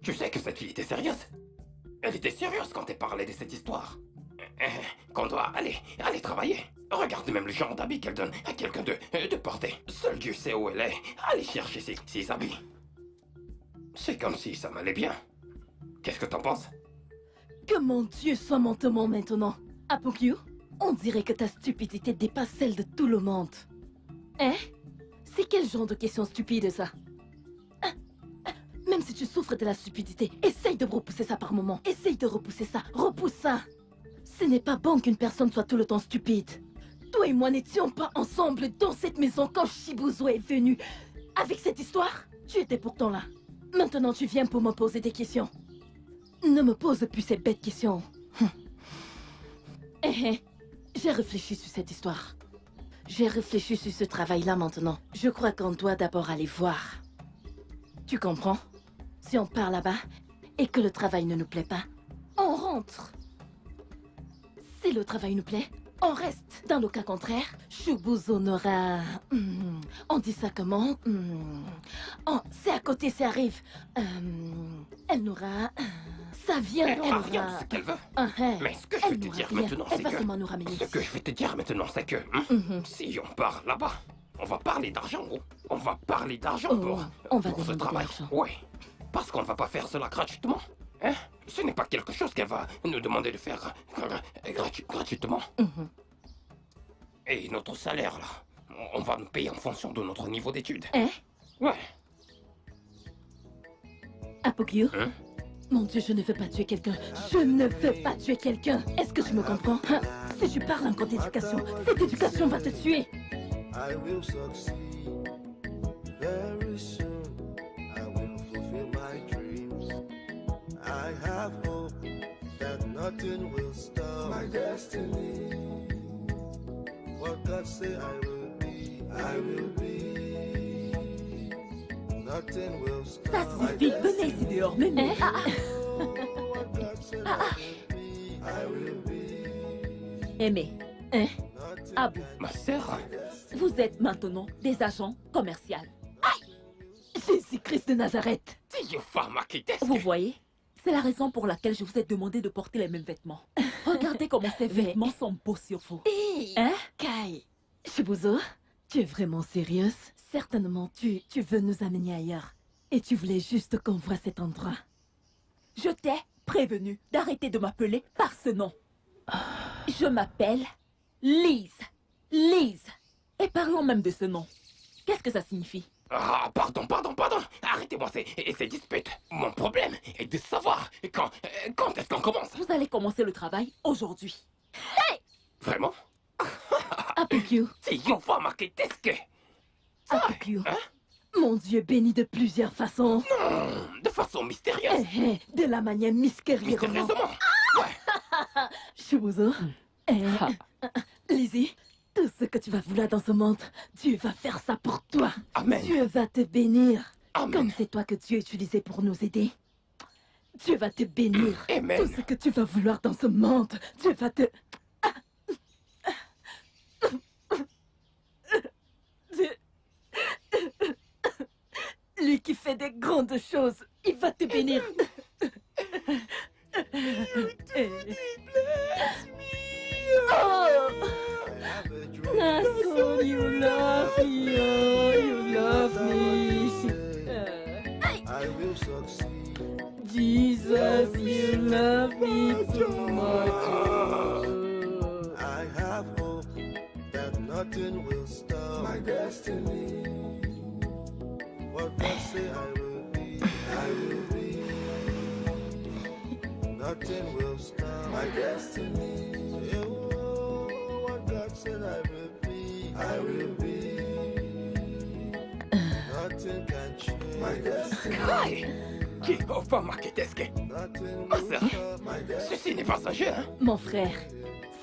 Tu sais que cette fille était sérieuse? Elle était sérieuse quand elle parlait de cette histoire. Qu'on doit aller travailler. Regarde même le genre d'habits qu'elle donne à quelqu'un de porter. Seul Dieu sait où elle est. Allez chercher ses habits. C'est comme si ça m'allait bien. Qu'est-ce que t'en penses? Que mon Dieu soit mon témoin maintenant. Apokyu, on dirait que ta stupidité dépasse celle de tout le monde. Hein? C'est quel genre de question stupide ça? Même si tu souffres de la stupidité, essaye de repousser ça par moment. Essaye de repousser ça. Repousse ça. Ce n'est pas bon qu'une personne soit tout le temps stupide. Toi et moi n'étions pas ensemble dans cette maison quand Choubouzou est venu. Avec cette histoire, tu étais pourtant là. Maintenant tu viens pour me poser des questions. Ne me pose plus ces bêtes questions. J'ai réfléchi sur cette histoire. J'ai réfléchi sur ce travail-là maintenant. Je crois qu'on doit d'abord aller voir. Tu comprends? Si on part là-bas et que le travail ne nous plaît pas, on rentre. Si le travail nous plaît, on reste. Dans le cas contraire, Choubouzou n'aura... on dit ça comment? Oh, c'est à côté, ça arrive. Elle n'aura... ça vient, Elle elle aura aura... rien de ce qu'elle veut. Mais ce que je Elle vais te n'aura dire rien. maintenant, Elle c'est va que... seulement nous ramener Ce que ici. je vais te dire maintenant, c'est que... si on part là-bas, on va parler d'argent, gros. On va parler d'argent Oh, pour on va ce demander de travail. l'argent. Oui. Parce qu'on ne va pas faire cela gratuitement. Hein? Ce n'est pas quelque chose qu'elle va nous demander de faire gratuitement. Et notre salaire, là, on va nous payer en fonction de notre niveau d'études. Hein? Ouais. Apokyu? Hein? Mon Dieu, je ne veux pas tuer quelqu'un. Je ne veux pas tuer quelqu'un. Est-ce que tu me comprends? Hein? Si tu parles encore d'éducation, cette éducation va te tuer. I will succeed very soon. I will fulfill my dreams. I have hope that nothing will stop my destiny. What God say I will be, I will be. Nothing will stop. Ça suffit, venez ici dehors, Mémé. What God say I will be. Aimé, Nothing à bout. Ma sœur, Vous êtes maintenant des agents commerciaux. Jésus-Christ de Nazareth. Tiyufa Makideske. Vous voyez? C'est la raison pour laquelle je vous ai demandé de porter les mêmes vêtements. Regardez comment ces vêtements sont beaux sur vous. Hey! Hein? Kai, Shibuzo, tu es vraiment sérieuse? Certainement, tu veux nous amener ailleurs. Et tu voulais juste qu'on voit cet endroit. Je t'ai prévenu d'arrêter de m'appeler par ce nom. Je m'appelle Lise. Lise. Et parlons même de ce nom. Qu'est-ce que ça signifie? Ah, pardon. Arrêtez-moi ces disputes. Mon problème est de savoir quand est-ce qu'on commence. Vous allez commencer le travail aujourd'hui. Vraiment? Apokyo, C'est Yuva Maketesuke. Apokyo. Hein? Mon Dieu béni de plusieurs façons. De façon mystérieuse. De la manière mystérieuse. Mystérieusement. Ouais. Shibuzo, Lizzie, tout ce que tu vas vouloir dans ce monde, Dieu va faire ça pour toi. Amen. Dieu va te bénir. Amen. Comme c'est toi que Dieu a utilisé pour nous aider. Dieu va te bénir. Amen. Tout ce que tu vas vouloir dans ce monde, Dieu va te... Lui qui fait des grandes choses, il va te bénir. Oh, I have a dream. Nason, you love me, oh, you love me. I will succeed. Jesus, you love me too much. I have hope that nothing will stop my destiny. What God say I will be, I will be. Nothing will stop my destiny. Oh, what God said I will be, I will be. Nothing can change my destiny. Kai. Yuva Maketesuke. Nothing Ma will sœur, stop my destiny. ceci n'est pas un jeu, hein? Mon frère,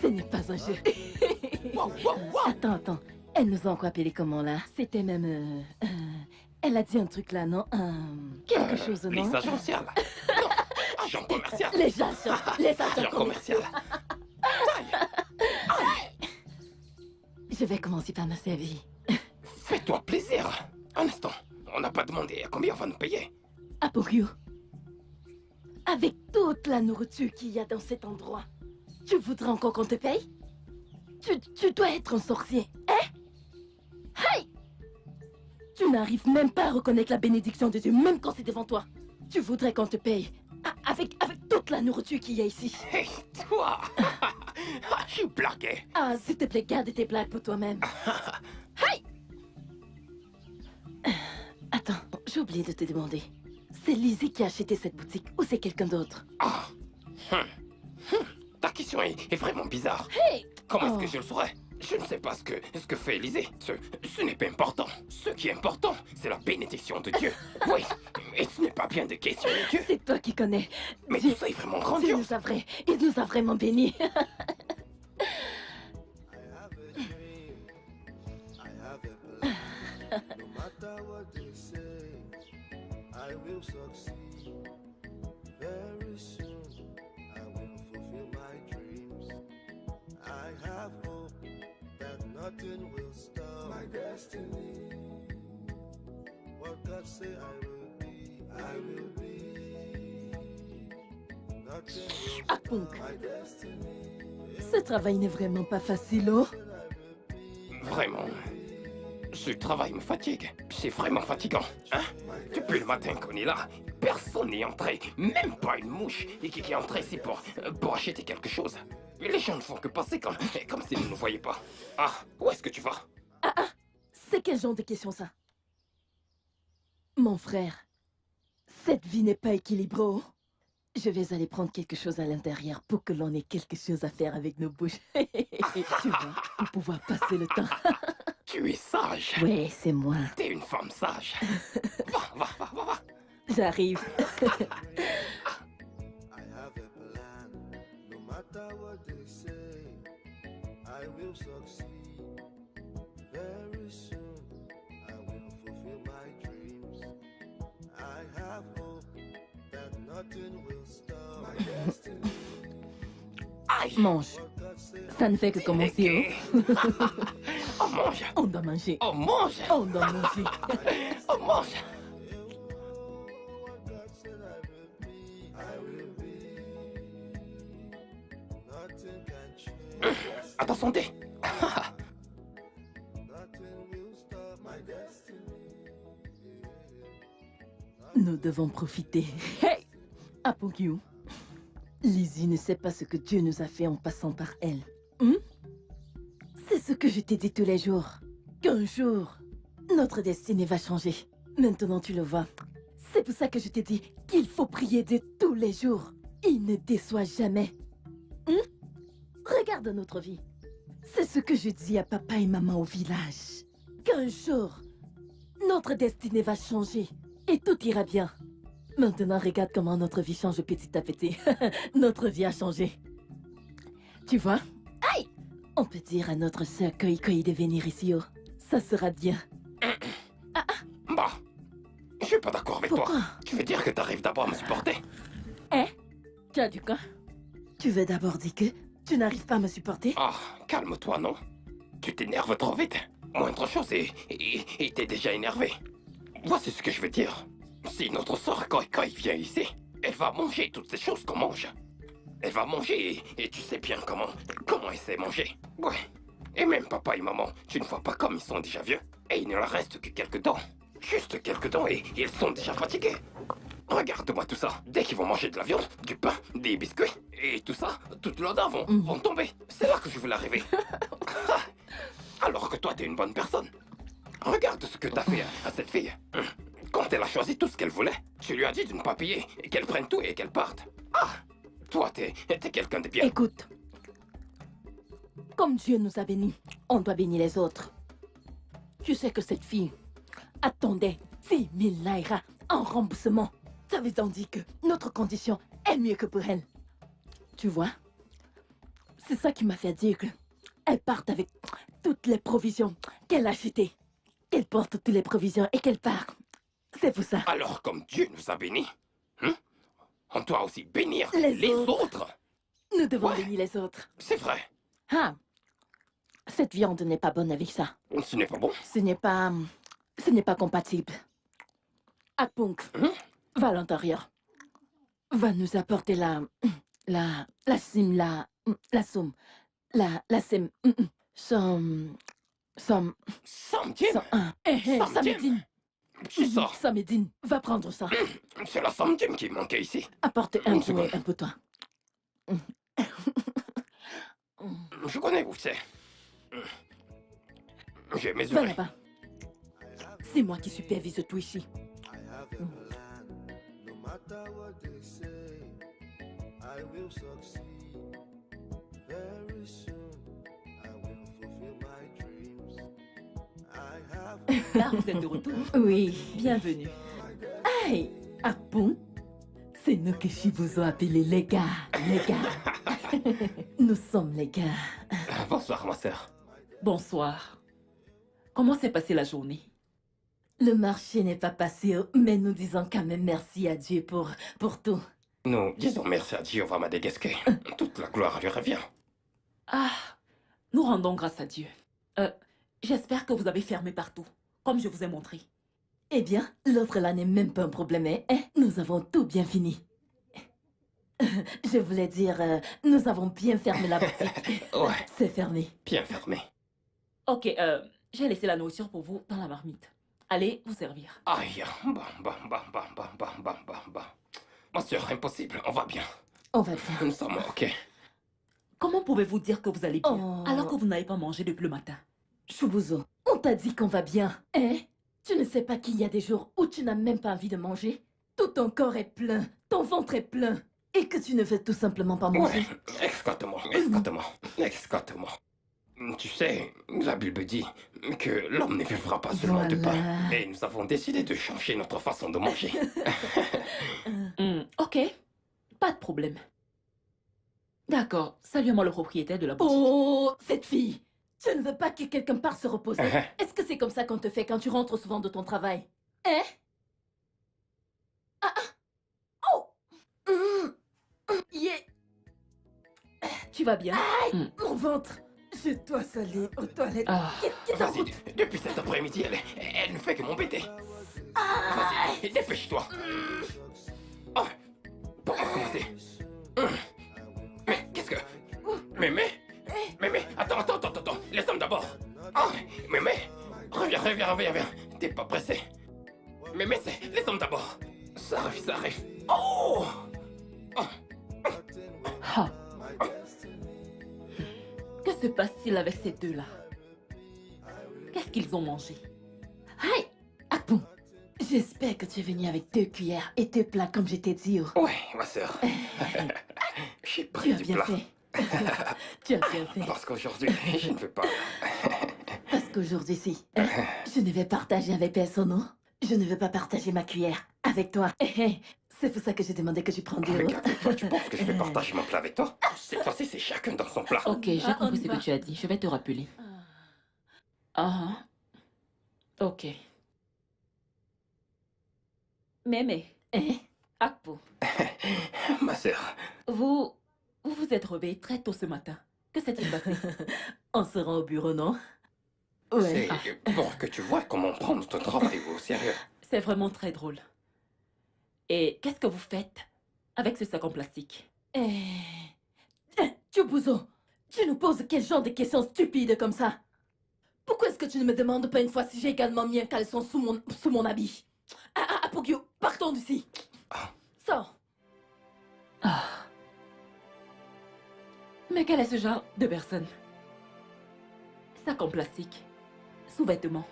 ce n'est pas un jeu. Wow. Attends. Elle nous a encore appelé comment là? C'était même... elle a dit un truc là, non? Quelque chose, non? Les agentiales. Non, agent commercial. Les agents. Les agents Agent commercial. Je vais commencer par me servir. Fais-toi plaisir. Un instant. On n'a pas demandé à combien on va nous payer. Apokyo, avec toute la nourriture qu'il y a dans cet endroit, tu voudrais encore qu'on te paye? Tu dois être un sorcier, hein? Hey! Tu n'arrives même pas à reconnaître la bénédiction de Dieu, même quand c'est devant toi. Tu voudrais qu'on te paye avec toute la nourriture qu'il y a ici. Hé, toi. Je blaguais. Ah, s'il te plaît, garde tes blagues pour toi-même. Hey! Attends, j'ai oublié de te demander. C'est Lizzie qui a acheté cette boutique ou c'est quelqu'un d'autre? Ah. Ta question est vraiment bizarre. Hey! Comment est-ce Oh. que je le saurais? Je ne sais pas ce que fait Élisée. Ce n'est pas important. Ce qui est important, c'est la bénédiction de Dieu. Oui, et ce n'est pas bien de questionner Dieu. C'est toi qui connais. Mais Dieu, tout ça est vraiment Dieu grandiose. il nous a vraiment bénis. I have a dream. I have a plan. No matter what they say, I will succeed. Very soon, I will fulfill my dreams. I have hope that nothing will stop my destiny. What God say I will be, I will be. Nothing will Ah, stop donc. my destiny. Ce travail n'est vraiment pas facile, oh. Vraiment. Ce travail me fatigue. C'est vraiment fatigant. Hein? Depuis le matin qu'on est là, personne n'est entré. Même pas une mouche et qui est entrée ici pour acheter quelque chose. Les gens ne font que passer comme s'ils ne nous voyaient pas. Ah, où est-ce que tu vas? C'est quel genre de question ça? Mon frère, cette vie n'est pas équilibrée, oh. Je vais aller prendre quelque chose à l'intérieur pour que l'on ait quelque chose à faire avec nos bouches. Tu vois, pour pouvoir passer le temps. Tu es sage. Ouais, c'est moi. T'es une femme sage. Va. J'arrive. I have a plan. No matter what they say, I will succeed. Very soon, I will fulfill my dreams. I have hope that nothing will stop my destiny. Aïe. Mange. What God say Ça ne fait que commencer, oh. Oh, mange. On doit manger. Oh, mange. On doit manger. Oh, mange. what God said I will be. Nothing can change. À ta santé. Nous devons profiter. Hey! Apogyu, Lizzie ne sait pas ce que Dieu nous a fait en passant par elle. C'est ce que je t'ai dit tous les jours. Qu'un jour, notre destinée va changer. Maintenant, tu le vois. C'est pour ça que je t'ai dit qu'il faut prier Dieu tous les jours. Il ne déçoit jamais. Regarde notre vie. C'est ce que je dis à papa et maman au village. Qu'un jour, notre destinée va changer et tout ira bien. Maintenant, regarde comment notre vie change petit à petit. Notre vie a changé. Tu vois? Aïe! On peut dire à notre sœur Koi de venir ici, oh. Ça sera bien. Bah, je suis pas d'accord avec Pourquoi? toi. Tu veux dire que t'arrives d'abord à me supporter? Hein? Tu as du quoi? Tu veux d'abord dire que tu n'arrives pas à me supporter? Ah, calme-toi, non? Tu t'énerves trop vite. Moindre chose et t'es déjà énervé. Voici ce que je veux dire. Si notre sœur Koi vient ici, elle va manger toutes ces choses qu'on mange. Elle va manger et tu sais bien comment elle sait manger. Ouais. Et même papa et maman, tu ne vois pas comme ils sont déjà vieux. Et il ne leur reste que quelques dents. Juste quelques dents et ils sont déjà fatigués. Regarde-moi tout ça. Dès qu'ils vont manger de la viande, du pain, des biscuits et tout ça, toutes leurs dents vont tomber. C'est là que je veux arriver. Alors que toi, t'es une bonne personne. Regarde ce que t'as fait à cette fille. Quand elle a choisi tout ce qu'elle voulait, tu lui as dit de ne pas payer, et qu'elle prenne tout et qu'elle parte. Ah! Toi, t'es quelqu'un de bien. Écoute. Comme Dieu nous a bénis, on doit bénir les autres. Tu sais que cette fille attendait 6 000 naira en remboursement. Ça veut donc dire que notre condition est mieux que pour elle. Tu vois? C'est ça qui m'a fait dire que elle parte avec toutes les provisions qu'elle a achetées. Qu'elle porte toutes les provisions et qu'elle part. C'est pour ça. Alors, comme Dieu nous a bénis, on doit aussi bénir Les autres. Nous devons Ouais. bénir les autres. C'est vrai. Ah! Cette viande n'est pas bonne avec ça. Ce n'est pas bon. Ce n'est pas compatible. Akpunk, va à l'intérieur. Va nous apporter la sim, la somme, la sim, somme, Samedine. Samedine. C'est ça. Samedine, va prendre ça. C'est la samedine qui manquait ici. Apporte Une seconde. un peu toi. Je connais où c'est. J'ai Va mesuré. là-bas. C'est moi qui supervise tout ici. I have a plan. No matter what they say, I will succeed. Very soon, I will fulfill my dreams. I have a Là, vous êtes de retour. Oui. Bienvenue. Hey, Akpunk, c'est nous que Shibuzo a appelé les gars. Les gars. Nous sommes les gars. Bonsoir, ma sœur. Bonsoir. Comment s'est passée la journée? Le marché n'est pas passé, mais nous disons quand même merci à Dieu pour tout. Nous disons merci à Jéhovah Madégesque. Toute la gloire lui revient. Ah, nous rendons grâce à Dieu. J'espère que vous avez fermé partout, comme je vous ai montré. Eh bien, l'autre là n'est même pas un problème, hein? Nous avons tout bien fini. Je voulais dire, nous avons bien fermé la boutique. Ouais, C'est fermé. bien fermé. Ok, j'ai laissé la nourriture pour vous dans la marmite. Allez vous servir. Aïe, bah. Ma sœur, impossible, on va bien. On va bien. Nous sommes ok. Comment pouvez-vous dire que vous allez bien, Oh. alors que vous n'avez pas mangé depuis le matin? Shubuzo, on t'a dit qu'on va bien, hein? Tu ne sais pas qu'il y a des jours où tu n'as même pas envie de manger? Tout ton corps est plein, ton ventre est plein, et que tu ne veux tout simplement pas manger. Ouais, exactement. Tu sais, la Bible dit que l'homme ne vivra pas seulement de pain. Voilà. Et nous avons décidé de changer notre façon de manger. Ok, pas de problème. D'accord, salue-moi le propriétaire de la boutique. Oh, cette fille! Tu ne veux pas que quelqu'un parte se reposer? Uh-huh. Est-ce que c'est comme ça qu'on te fait quand tu rentres souvent de ton travail? Hein? Oh! Yeah! Tu vas bien? Mon ventre! Je dois aller aux toilettes. Ah, Qui t'en Vas-y, route? depuis cet après-midi, elle ne fait que m'embêter. Vas-y, dépêche-toi. Oh, pour commencer. Mais qu'est-ce que... Mais, attends, les hommes d'abord. Oh, mais, reviens. T'es pas pressé. Mais c'est les hommes d'abord. Ça arrive, ça arrive. Oh! Ah. Que se passe-t-il avec ces deux-là? Qu'est-ce qu'ils ont mangé? Aïe! Attends. J'espère que tu es venu avec 2 cuillères et 2 plats comme je t'ai dit. Oh. Ouais, ma sœur. J'ai Tu pris as du bien plat. fait. Tu as bien fait. Parce qu'aujourd'hui, je ne veux pas. Parce qu'aujourd'hui, si. Je ne vais partager avec personne, non? Je ne veux pas partager ma cuillère avec toi. C'est pour ça que j'ai demandé que tu prennes 2. Regarde, toi, tu penses que je vais partager mon plat avec toi? Cette fois-ci, c'est chacun dans son plat. Ok, j'ai on compris y ce va. que tu as dit. Je vais te rappeler. Ah. Ok. Mémé, Hein? Akpo, Ma sœur, vous vous êtes réveillé très tôt ce matin. Que s'est-il passé? On se rend au bureau, non? Ouais. c'est pour que tu vois comment prendre ton travail au sérieux. C'est vraiment très drôle. Et qu'est-ce que vous faites avec ce sac en plastique? Tchoubouzou, tu nous poses quel genre de questions stupides comme ça? Pourquoi est-ce que tu ne me demandes pas une fois si j'ai également mis un caleçon sous mon habit? Apogyo, partons d'ici. Sors. Ah. Mais quel est ce genre de personne? Sac en plastique, sous-vêtements.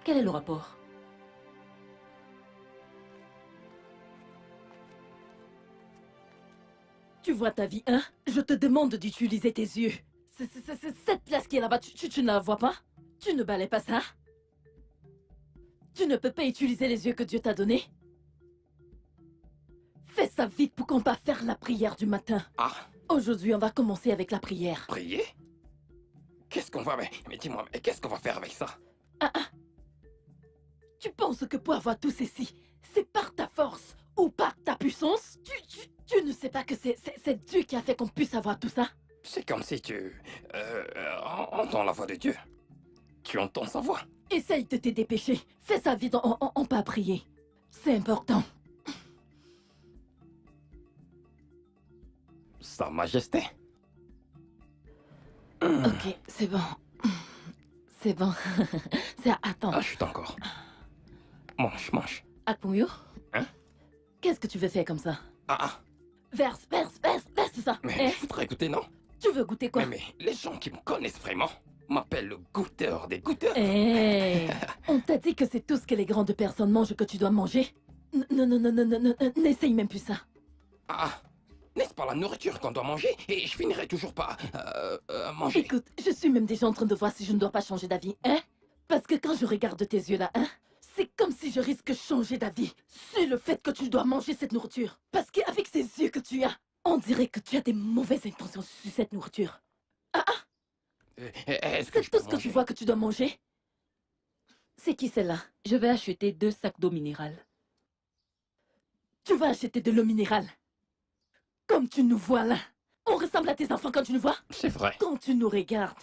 Quel est le rapport? Tu vois ta vie, hein? Je te demande d'utiliser tes yeux. C'est cette place qui est là-bas, tu ne la vois pas? Tu ne balais pas ça? Tu ne peux pas utiliser les yeux que Dieu t'a donnés? Fais ça vite pour qu'on puisse faire la prière du matin. Ah, Aujourd'hui, on va commencer avec la prière. prier? Qu'est-ce qu'on va... Mais dis-moi, mais qu'est-ce qu'on va faire avec ça? Tu penses que pour avoir tout ceci, c'est par ta force ou par ta puissance? Tu ne sais pas que c'est Dieu qui a fait qu'on puisse avoir tout ça? C'est comme si tu... entends la voix de Dieu. Tu entends sa voix. Essaye de te dépêcher. Fais ça vite, on peut prier. C'est important. Sa Majesté. Ok, c'est bon. C'est bon. Attends. Ah, chut encore. Mange, mange. Akpunyo? Hein? Qu'est-ce que tu veux faire comme ça? Ah, Verse ça. mais je voudrais goûter, non? Tu veux goûter quoi? Mais les gens qui me connaissent vraiment m'appellent le goûteur des goûteurs. On t'a dit que c'est tout ce que les grandes personnes mangent que tu dois manger? Non, n'essaye même plus ça. Ah, n'est-ce pas la nourriture qu'on doit manger? Et je finirai toujours par manger. Écoute, je suis même déjà en train de voir si je ne dois pas changer d'avis, hein? Parce que quand je regarde tes yeux là, hein? C'est comme si je risque de changer d'avis sur le fait que tu dois manger cette nourriture. Parce qu'avec ces yeux que tu as, on dirait que tu as des mauvaises intentions sur cette nourriture. Est-ce que C'est je tout peux ce que tu manger? vois que tu dois manger? C'est qui celle-là? Je vais acheter 2 sacs d'eau minérale. Tu vas acheter de l'eau minérale. Comme tu nous vois là. On ressemble à tes enfants quand tu nous vois. C'est vrai. Quand tu nous regardes.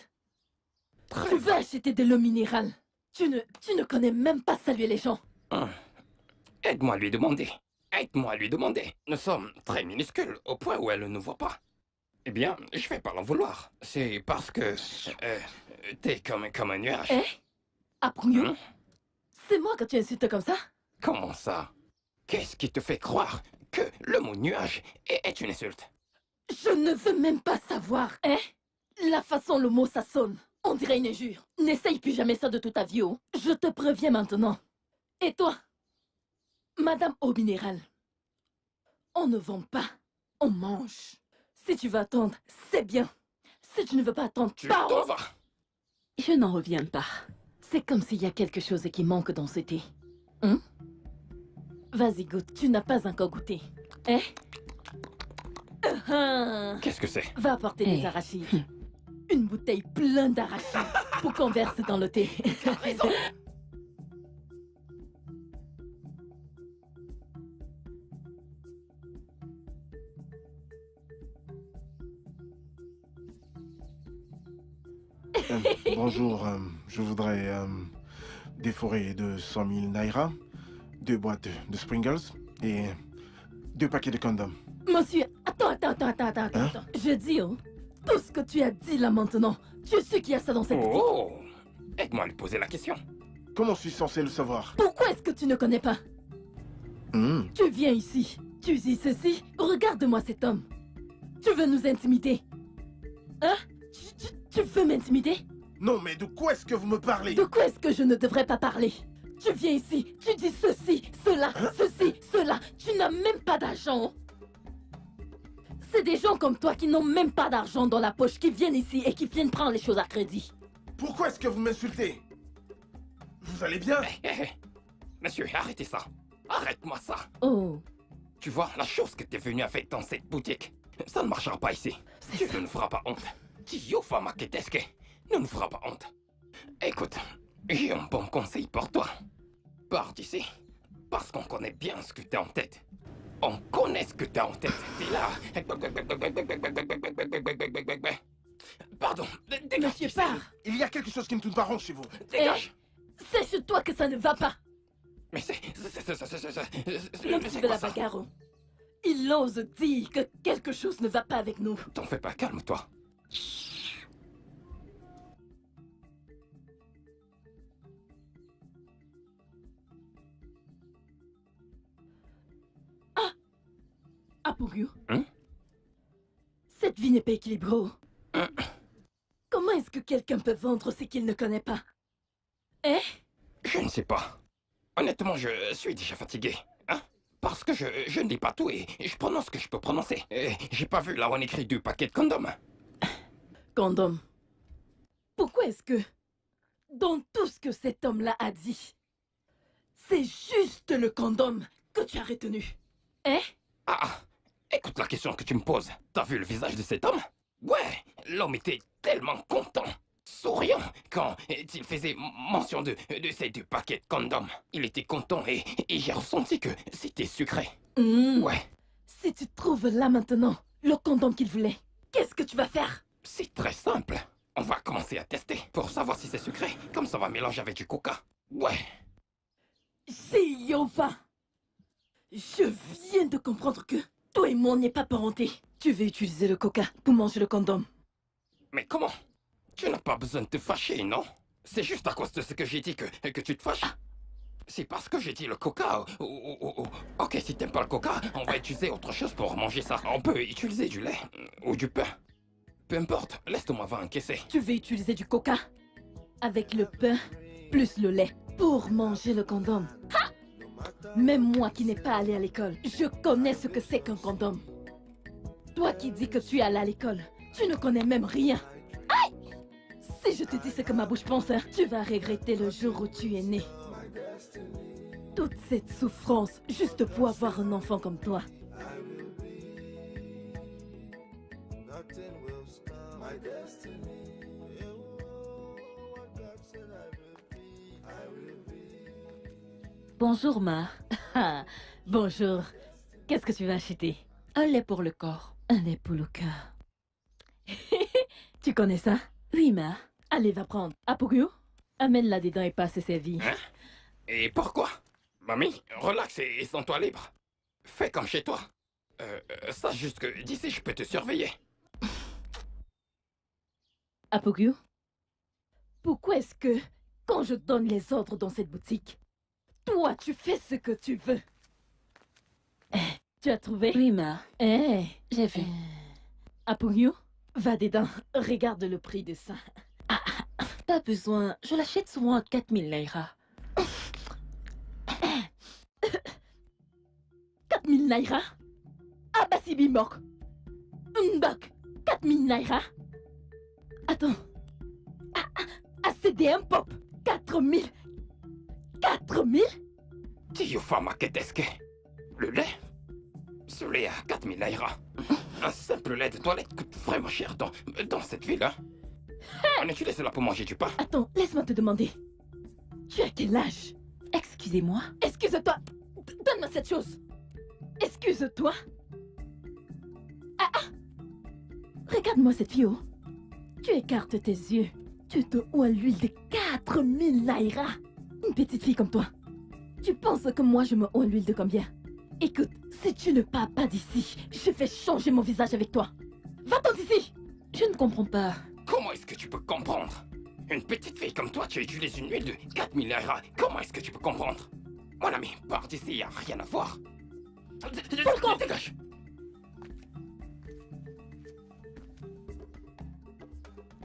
Très Tu bien. vas acheter de l'eau minérale. Tu ne connais même pas saluer les gens. Aide-moi à lui demander. Aide-moi à lui demander. Nous sommes très minuscules, au point où elle ne nous voit pas. Eh bien, je vais pas l'en vouloir. C'est parce que... t'es comme un nuage. Apprends-nous. Hein? C'est moi que tu insultes comme ça? Comment ça? Qu'est-ce qui te fait croire que le mot nuage est une insulte? Je ne veux même pas savoir, hein? La façon le mot ça sonne, on dirait une injure. N'essaye plus jamais ça de toute ta vie, oh. Je te préviens maintenant. Et toi, Madame Eau Minérale, on ne vend pas, on mange. Si tu veux attendre, c'est bien. Si tu ne veux pas attendre, Tu pars. t'en vas. Je n'en reviens pas. C'est comme s'il y a quelque chose qui manque dans ce thé. Hein? Vas-y, goûte. Tu n'as pas encore goûté. Hein? Qu'est-ce que c'est? Va apporter des arachides. Une bouteille pleine d'arachides pour qu'on verse dans le thé. T'as raison. Bonjour, je voudrais des forêts de 100 000 naira, 2 boîtes de Springles et 2 paquets de condoms. Monsieur, attends. Hein? Je dis, oh, tout ce que tu as dit là maintenant, tu sais qu'il y a ça dans cette boutique. Oh! Aide-moi à lui poser la question. Comment suis-je censé le savoir? Pourquoi est-ce que tu ne connais pas? Tu viens ici, tu dis ceci, regarde-moi cet homme. Tu veux nous intimider? Hein? Tu veux m'intimider? Non, mais de quoi est-ce que vous me parlez? De quoi est-ce que je ne devrais pas parler? Tu viens ici, tu dis ceci, cela, ceci, cela. Tu n'as même pas d'argent. C'est des gens comme toi qui n'ont même pas d'argent dans la poche, qui viennent ici et qui viennent prendre les choses à crédit. Pourquoi est-ce que vous m'insultez? Vous allez bien? Monsieur, arrêtez ça. Arrête-moi ça. Oh, Tu vois, la chose que t'es venu avec dans cette boutique, ça ne marchera pas ici. Tu ne nous feras pas honte. Tiofa Maketeske ne nous fera pas honte. Écoute, j'ai un bon conseil pour toi. Pars d'ici, parce qu'on connaît bien ce que t'as en tête. On connaît ce que t'as en tête. T'es là. Pardon, dégage. monsieur, pars. Il y a quelque chose qui ne tourne pas rond chez vous. Dégage. C'est sur toi que ça ne va pas. Mais c'est L'homme qui veut la quoi ça? bagarre. Oh. Il ose dire que quelque chose ne va pas avec nous. T'en fais pas, calme-toi. Apogyo. Hein? Cette vie n'est pas équilibrée. Oh. Comment est-ce que quelqu'un peut vendre ce qu'il ne connaît pas? Hein? Je ne sais pas. Honnêtement, je suis déjà fatigué. Hein? Parce que je ne lis pas tout et je prononce ce que je peux prononcer. Et j'ai pas vu là où on écrit du paquet de condoms. Condom. Pourquoi est-ce que, dans tout ce que cet homme-là a dit, c'est juste le condom que tu as retenu? Hein? Ah, écoute la question que tu me poses. T'as vu le visage de cet homme? Ouais, l'homme était tellement content, souriant, quand il faisait mention de ces deux paquets de condoms. Il était content et j'ai ressenti que c'était sucré. Ouais, Si tu trouves là maintenant le condom qu'il voulait, qu'est-ce que tu vas faire? c'est très simple. On va commencer à tester pour savoir si c'est sucré, comme ça va mélanger avec du coca. Ouais, C'est Yova. Je viens de comprendre que toi et moi on n'est pas parentés. Tu veux utiliser le coca pour manger le condom. mais comment? Tu n'as pas besoin de te fâcher, non? C'est juste à cause de ce que j'ai dit que tu te fâches? C'est parce que j'ai dit le coca ou... Ok, si t'aimes pas le coca, on va utiliser autre chose pour manger ça. On peut utiliser du lait ou du pain. Peu importe, laisse-moi va encaisser. Tu veux utiliser du coca avec le pain plus le lait pour manger le condom. Ha! Même moi qui n'ai pas allé à l'école, je connais ce que c'est qu'un condom. Toi qui dis que tu es allé à l'école, tu ne connais même rien. Aïe! Si je te dis ce que ma bouche pense, hein, tu vas regretter le jour où tu es né. Toute cette souffrance juste pour avoir un enfant comme toi. Nothing will stop my destiny. Bonjour, Ma. Ah, bonjour. Qu'est-ce que tu vas acheter? Un lait pour le corps. Un lait pour le cœur. Tu connais ça? Oui, Ma. Allez, va prendre. Apogyo, amène-la dedans et passe servir. Hein? Et pourquoi? Mamie, relax et sens-toi libre. Fais comme chez toi. Sache juste que d'ici, je peux te surveiller. Apogyo, pourquoi est-ce que, quand je donne les ordres dans cette boutique, toi, tu fais ce que tu veux? Tu as trouvé? Oui, Ma. Eh, J'ai vu. Apogyo, va dedans. Regarde le prix de ça. Pas besoin. Je l'achète souvent à 4000 naira. 4000 naira? Abasibi Mok. Mbok. 4000 naira? Attends. ACD un pop. 4000. 4000? Tiofa Maketeske. Le lait? Ce lait à 4000 naira. Un simple lait de toilette coûte vraiment cher dans cette ville, hein? On utilise cela pour manger du pain. Attends, laisse-moi te demander. Tu as quel âge? Excusez-moi. Excuse-toi. Donne-moi cette chose. Excuse-toi. Regarde-moi cette fille. Oh. Tu écartes tes yeux. Tu te houes à l'huile de 4000 naira. Une petite fille comme toi. Tu penses que moi je me houes à l'huile de combien? Écoute, si tu ne pars pas d'ici, je vais changer mon visage avec toi. Va-t'en d'ici. Je ne comprends pas. Comment est-ce que tu peux comprendre? Une petite fille comme toi, tu utilises une huile de 4000 naira. Comment est-ce que tu peux comprendre? Mon ami, pars d'ici, y a rien à voir. Falcon! Dégage.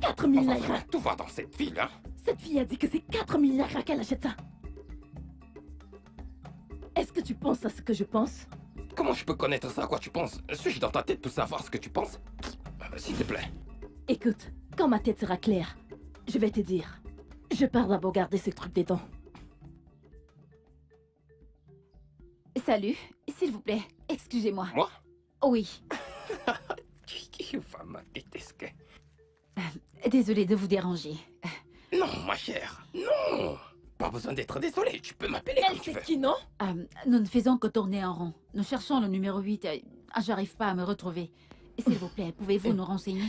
4000 Enfin, naira. tout va dans cette ville, hein. Cette fille a dit que c'est 4000 naira qu'elle achète ça. Est-ce que tu penses à ce que je pense? Comment je peux connaître ça à quoi tu penses? Suis-je dans ta tête pour savoir ce que tu penses? S'il te plaît. Écoute, quand ma tête sera claire, je vais te dire. Je pars d'abord garder ce truc des dents. Salut, s'il vous plaît, excusez-moi. Moi? Oui, Qui va me détester? désolée de vous déranger. Non, ma chère, non. Pas besoin d'être désolé, tu peux m'appeler comme Elle, tu veux. c'est qui, non? Nous ne faisons que tourner en rond. Nous cherchons le numéro 8. J'arrive pas à me retrouver. S'il vous plaît, pouvez-vous nous renseigner?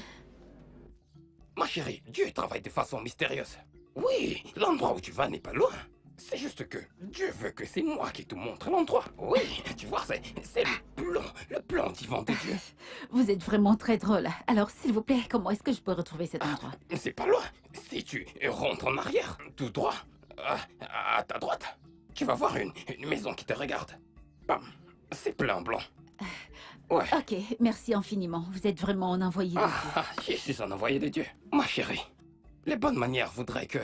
Ma chérie, Dieu travaille de façon mystérieuse. Oui, l'endroit où tu vas n'est pas loin. C'est juste que Dieu veut que c'est moi qui te montre l'endroit. Oui, tu vois, c'est le plan divin de Dieu. Vous êtes vraiment très drôle. Alors, s'il vous plaît, comment est-ce que je peux retrouver cet endroit? C'est pas loin. Si tu rentres en arrière, tout droit, à ta droite, tu vas voir une maison qui te regarde. Bam, c'est plein blanc. Ouais. Ok, merci infiniment. Vous êtes vraiment un envoyé de Dieu. Je suis un envoyé de Dieu. Ma chérie, les bonnes manières voudraient que,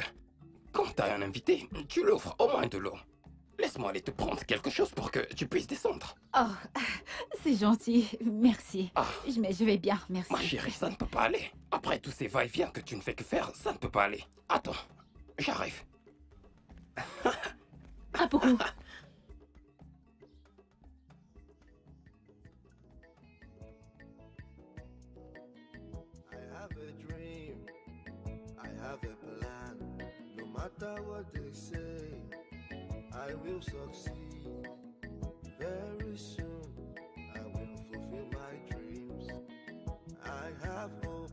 quand t'as un invité, tu l'offres au moins de l'eau. Laisse-moi aller te prendre quelque chose pour que tu puisses descendre. Oh, c'est gentil. Merci. Ah. Je vais bien, merci. Ma chérie, ça ne peut pas aller. Après tous ces va-et-vient que tu ne fais que faire, ça ne peut pas aller. Attends, j'arrive. Ah, beaucoup. I have a dream, I have a plan. No matter what they say, I will succeed. Very soon, I will fulfill my dreams. I have hope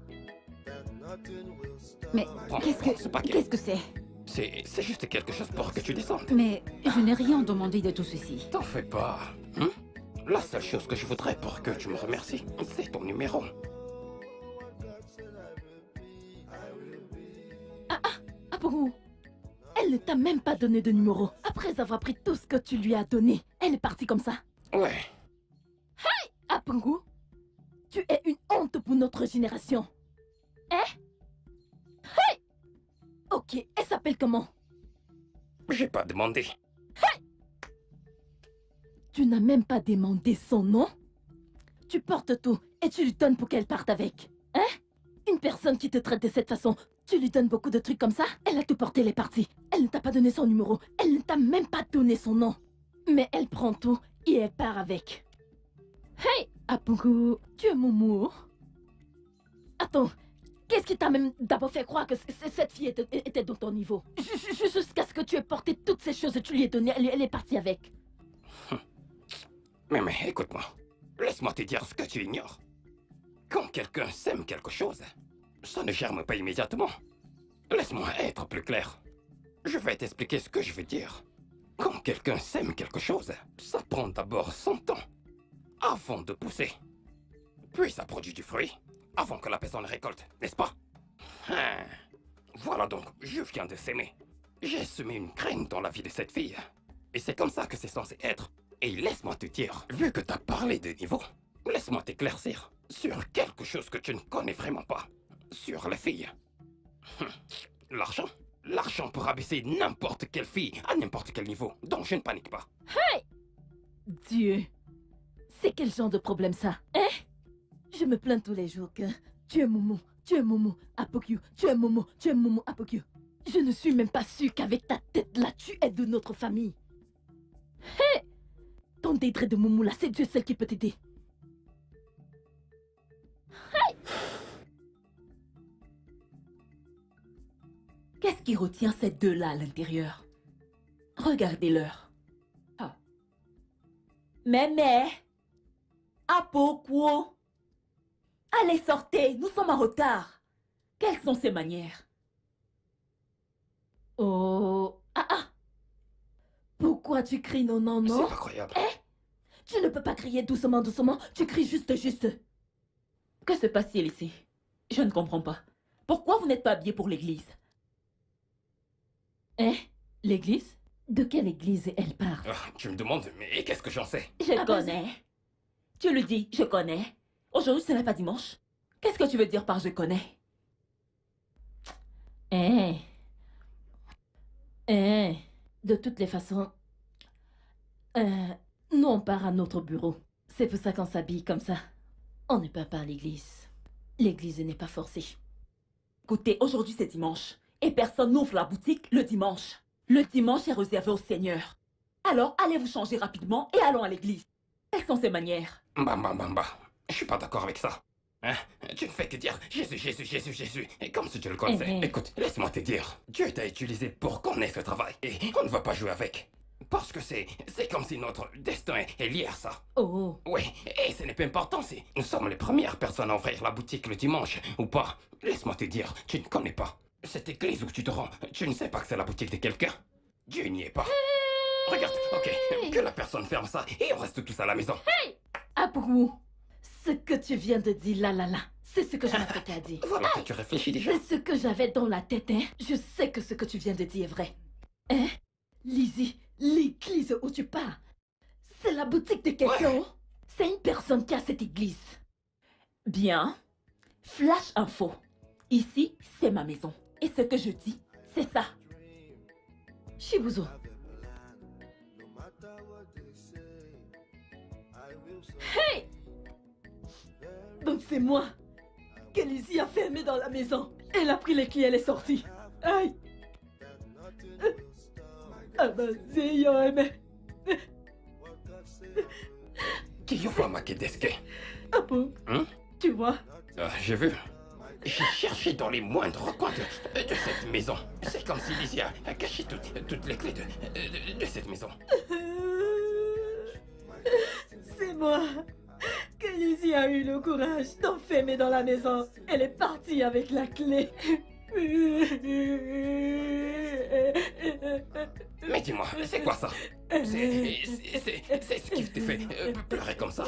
that nothing will stop. Mais Prends ce paquet. qu'est-ce que c'est? C'est juste quelque chose pour que tu descendes. Mais je n'ai rien demandé de tout ceci. T'en fais pas. Hein? La seule chose que je voudrais pour que tu me remercies, c'est ton numéro. Ah, beaucoup. Elle ne t'a même pas donné de numéro. Après avoir pris tout ce que tu lui as donné, elle est partie comme ça. Ouais. Ah, Pungu, tu es une honte pour notre génération. Hein? Hey! Ok, elle s'appelle comment? J'ai pas demandé. Tu n'as même pas demandé son nom? Tu portes tout et tu lui donnes pour qu'elle parte avec. Hein? Une personne qui te traite de cette façon, tu lui donnes beaucoup de trucs comme ça? Elle a tout porté, elle est partie. Elle ne t'a pas donné son numéro. Elle ne t'a même pas donné son nom. Mais elle prend tout et elle part avec. Hey! Apungu, tu es mon amour. Attends, qu'est-ce qui t'a même d'abord fait croire que cette fille était de ton niveau? Jusqu'à ce que tu aies porté toutes ces choses et tu lui aies donné, elle est partie avec. Mais écoute-moi. Laisse-moi te dire ce que tu ignores. Quand quelqu'un sème quelque chose, ça ne germe pas immédiatement. Laisse-moi être plus clair. Je vais t'expliquer ce que je veux dire. Quand quelqu'un sème quelque chose, ça prend d'abord son temps avant de pousser. Puis ça produit du fruit avant que la personne récolte, n'est-ce pas? Voilà donc, je viens de s'aimer. J'ai semé une graine dans la vie de cette fille. Et c'est comme ça que c'est censé être. Et laisse-moi te dire, vu que t'as parlé de niveau, laisse-moi t'éclaircir sur quelque chose que tu ne connais vraiment pas. Sur les filles. L'argent. L'argent pour abaisser n'importe quelle fille à n'importe quel niveau. Donc je ne panique pas. Dieu, c'est quel genre de problème ça? Hein? Je me plains tous les jours que tu es Momo, Apokyo, tu es Momo, Apokyo. Je ne suis même pas sûre qu'avec ta tête là, tu es de notre famille. Hé! Ton dédré de Momo là, c'est Dieu seul qui peut t'aider. Hey! Qu'est-ce qui retient ces deux-là à l'intérieur? Regardez-leur. Ah. Mémé! Apokwo! Allez, sortez! Nous sommes en retard! Quelles sont ces manières? Oh... Ah! Pourquoi tu cries non, non, non? C'est incroyable. Tu ne peux pas crier doucement, tu cries juste. Que se passe-t-il ici? Je ne comprends pas. Pourquoi vous n'êtes pas habillés pour l'église? Hein? L'église? De quelle église elle parle? Ah, tu me demandes, mais qu'est-ce que j'en sais? Je connais. Tu le dis, je connais. Aujourd'hui, ce n'est pas dimanche. Qu'est-ce que tu veux dire par je connais? Eh. Eh. De toutes les façons, nous on part à notre bureau. C'est pour ça qu'on s'habille comme ça. On ne part pas à l'église. L'église n'est pas forcée. Écoutez, aujourd'hui c'est dimanche. Et personne n'ouvre la boutique le dimanche. Le dimanche est réservé au Seigneur. Alors, allez vous changer rapidement et allons à l'église. Quelles sont ces manières? Bah. Je suis pas d'accord avec ça. Hein? Tu ne fais que dire Jésus, Jésus, Jésus, Jésus. Et comme si tu le connaissais. Écoute, laisse-moi te dire. Dieu t'a utilisé pour qu'on ait ce travail. Et on ne va pas jouer avec. Parce que c'est comme si notre destin est lié à ça. Oh. Oui, et ce n'est pas important si nous sommes les premières personnes à ouvrir la boutique le dimanche ou pas. Laisse-moi te dire, tu ne connais pas. Cette église où tu te rends, tu ne sais pas que c'est la boutique de quelqu'un. Dieu n'y est pas. Regarde, ok, que la personne ferme ça et on reste tous à la maison. Abrou, ce que tu viens de dire là, c'est ce que je m'apprêtais à dire. Voilà que tu réfléchis déjà. C'est ce que j'avais dans la tête, hein. Je sais que ce que tu viens de dire est vrai. Hein? Lizzie, l'église où tu pars, c'est la boutique de quelqu'un. Ouais. C'est une personne qui a cette église. Bien. Flash info. Ici, c'est ma maison. Et ce que je dis, c'est ça. Shibuzo, hey! Donc c'est moi que Lizzie a fermé dans la maison. Elle a pris les clés, elle est sortie. Aïe! Ah ben, c'est aimé. Kiyofama Kedeske. Ah bon? Hein? Tu vois? J'ai vu. J'ai cherché dans les moindres recoins de cette maison. C'est comme si Lizzie a caché toutes les clés de cette maison. C'est moi que Lizzie a eu le courage d'enfermer dans la maison. Elle est partie avec la clé. Mais dis-moi, c'est quoi ça? C'est ce qui te fait pleurer comme ça.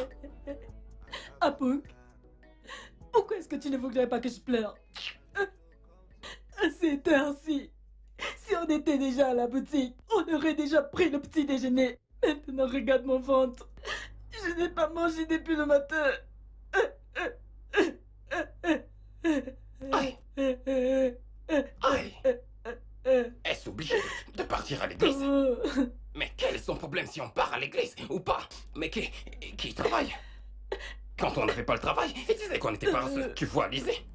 Apouk, pourquoi est-ce que tu ne voudrais pas que je pleure? À cette heure-ci, si on était déjà à la boutique, on aurait déjà pris le petit déjeuner. Maintenant, regarde mon ventre. Je n'ai pas mangé depuis le matin. Aïe. Aïe. Est-ce obligé de partir à l'église? Mais quel est son problème si on part à l'église ou pas? Mais qui travaille? Quand on n'avait pas le travail, il disait qu'on était paresseux. Tu vois, Lizzie?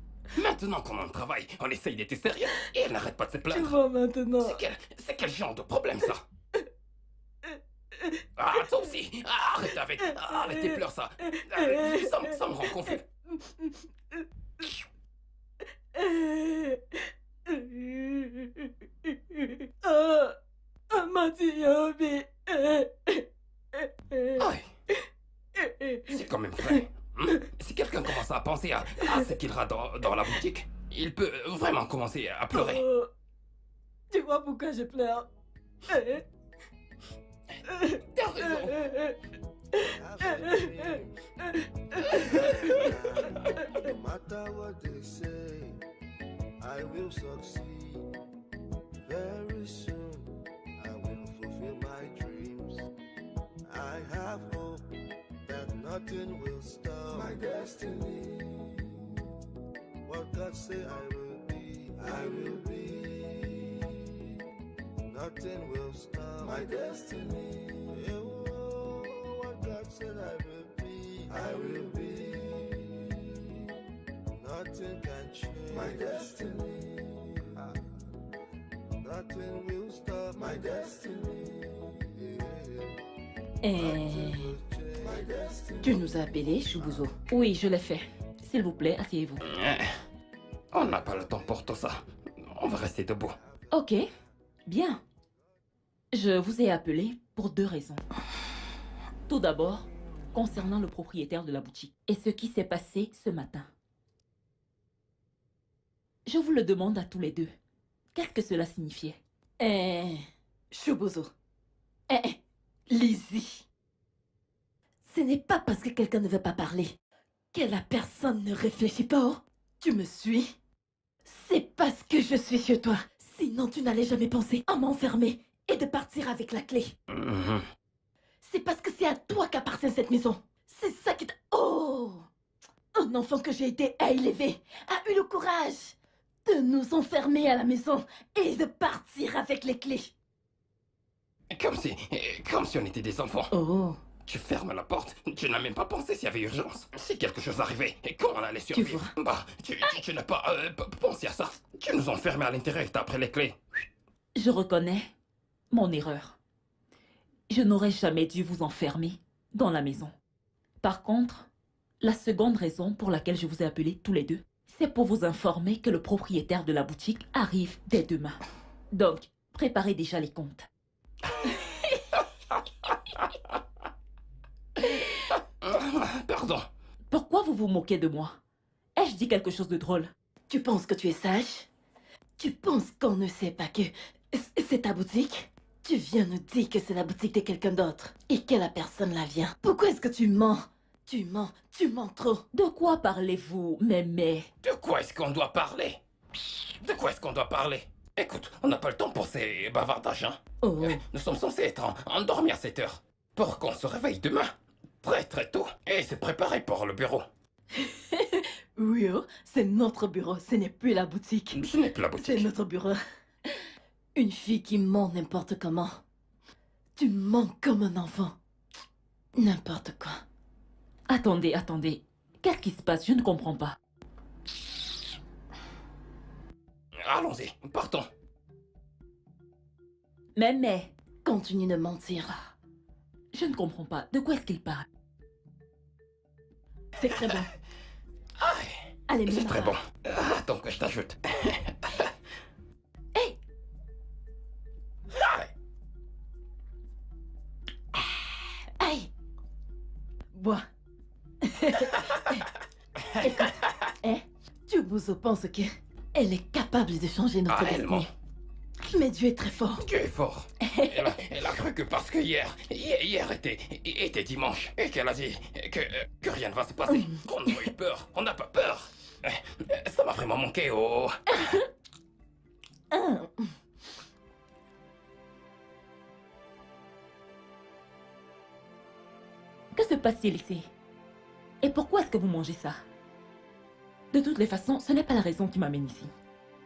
Maintenant qu'on a un travail, on essaye d'être sérieux et elle n'arrête pas de se Tu plaindre. vois maintenant. C'est quel genre de problème ça? Ah, toi aussi! Arrête avec tes pleurs, ça! Ça me rend confus. Mathieu, Aïe! C'est quand même vrai. Si quelqu'un commence à penser à ce qu'il aura dans la boutique, il peut vraiment commencer à pleurer. Tu vois pourquoi je pleure? T'as raison. No matter what they say, I will succeed. Very soon, I will fulfill my dreams. I have hope that nothing will stop my destiny. What God say I will be, I will be. Nothing will stop my destiny. Oh, what God said I will be, I will be. Nothing can change my destiny. Nothing will stop my destiny. Nothing will change my destiny. Tu nous as appelés, Shibuzo. Oui, je l'ai fait. S'il vous plaît, asseyez-vous. On n'a pas le temps pour tout ça. On va rester debout. Ok, bien. Je vous ai appelé pour 2 raisons. Tout d'abord, concernant le propriétaire de la boutique et ce qui s'est passé ce matin. Je vous le demande à tous les deux. Qu'est-ce que cela signifiait? Shibuzo. Lizzie. Ce n'est pas parce que quelqu'un ne veut pas parler que la personne ne réfléchit pas. Oh. Tu me suis? C'est parce que je suis chez toi. Sinon, tu n'allais jamais penser à m'enfermer et de partir avec la clé. Mhm. C'est parce que c'est à toi qu'appartient cette maison. C'est ça qui t'a... Oh! Un enfant que j'ai été à élever a eu le courage de nous enfermer à la maison et de partir avec les clés. Comme si on était des enfants. Oh! Tu fermes la porte, tu n'as même pas pensé s'il y avait urgence. Si quelque chose arrivait, et comment on allait survivre? Bah, tu n'as pas pensé à ça. Tu nous enfermais à l'intérieur et t'as pris les clés. Je reconnais mon erreur. Je n'aurais jamais dû vous enfermer dans la maison. Par contre, la seconde raison pour laquelle je vous ai appelés tous les deux, c'est pour vous informer que le propriétaire de la boutique arrive dès demain. Donc, préparez déjà les comptes. Pardon. Pourquoi vous vous moquez de moi? Ai-je dit quelque chose de drôle? Tu penses que tu es sage? Tu penses qu'on ne sait pas que c'est ta boutique? Tu viens nous dire que c'est la boutique de quelqu'un d'autre et que la personne la vient. Pourquoi est-ce que tu mens? Tu mens trop. De quoi parlez-vous, mémé? De quoi est-ce qu'on doit parler? De quoi est-ce qu'on doit parler? Écoute, on n'a pas le temps pour ces bavardages, hein. Oh. Nous sommes censés être endormis à cette heure. Pour qu'on se réveille demain. Très très tôt. Et se préparer pour le bureau. Oui, oh, c'est notre bureau, ce n'est plus la boutique. Ce n'est plus la C'est boutique. notre bureau. Une fille qui ment n'importe comment. Tu mens comme un enfant. N'importe quoi. Attendez. Qu'est-ce qui se passe? Je ne comprends pas. Allons-y, partons. Mémé, Continue de mentir. je ne comprends pas. De quoi est-ce qu'il parle? C'est très bon. Aïe, Allez, c'est mets-moi. très bon. Attends que je t'ajoute. Hey! Aïe. Aïe! Bois. Écoute, Chubuzo pense que elle est capable de changer notre Réellement. destinée. Mais Dieu est très fort. Dieu est fort. Elle a cru que parce que hier était dimanche et qu'elle a dit que rien ne va se passer. On a eu peur. On n'a pas peur. Ça m'a vraiment manqué, oh. Hein. Que se passe-t-il ici? Et pourquoi est-ce que vous mangez ça? De toutes les façons, ce n'est pas la raison qui m'amène ici.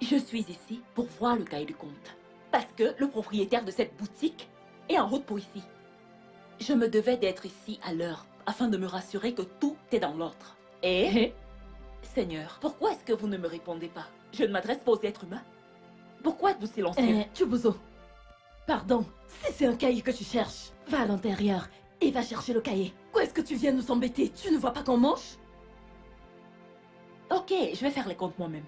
Je suis ici pour voir le cahier de compte. Parce que le propriétaire de cette boutique est en route pour ici. Je me devais d'être ici à l'heure afin de me rassurer que tout est dans l'ordre. Et... Seigneur, pourquoi est-ce que vous ne me répondez pas? Je ne m'adresse pas aux êtres humains. Pourquoi êtes-vous silencieux? Chubuzo, pardon, si c'est un cahier que tu cherches, va à l'intérieur et va chercher le cahier. Quoi est-ce que tu viens nous embêter? Tu ne vois pas qu'on mange? Ok, je vais faire les comptes moi-même.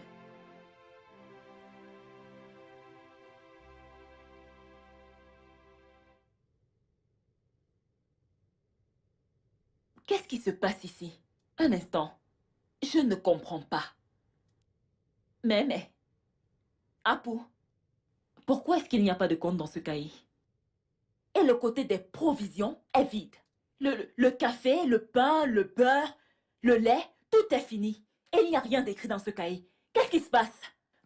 Qu'est-ce qui se passe ici? Un instant. Je ne comprends pas. Mais... Apu, pourquoi est-ce qu'il n'y a pas de compte dans ce cahier? Et le côté des provisions est vide. Le café, le pain, le beurre, le lait, tout est fini. Et il n'y a rien d'écrit dans ce cahier. Qu'est-ce qui se passe?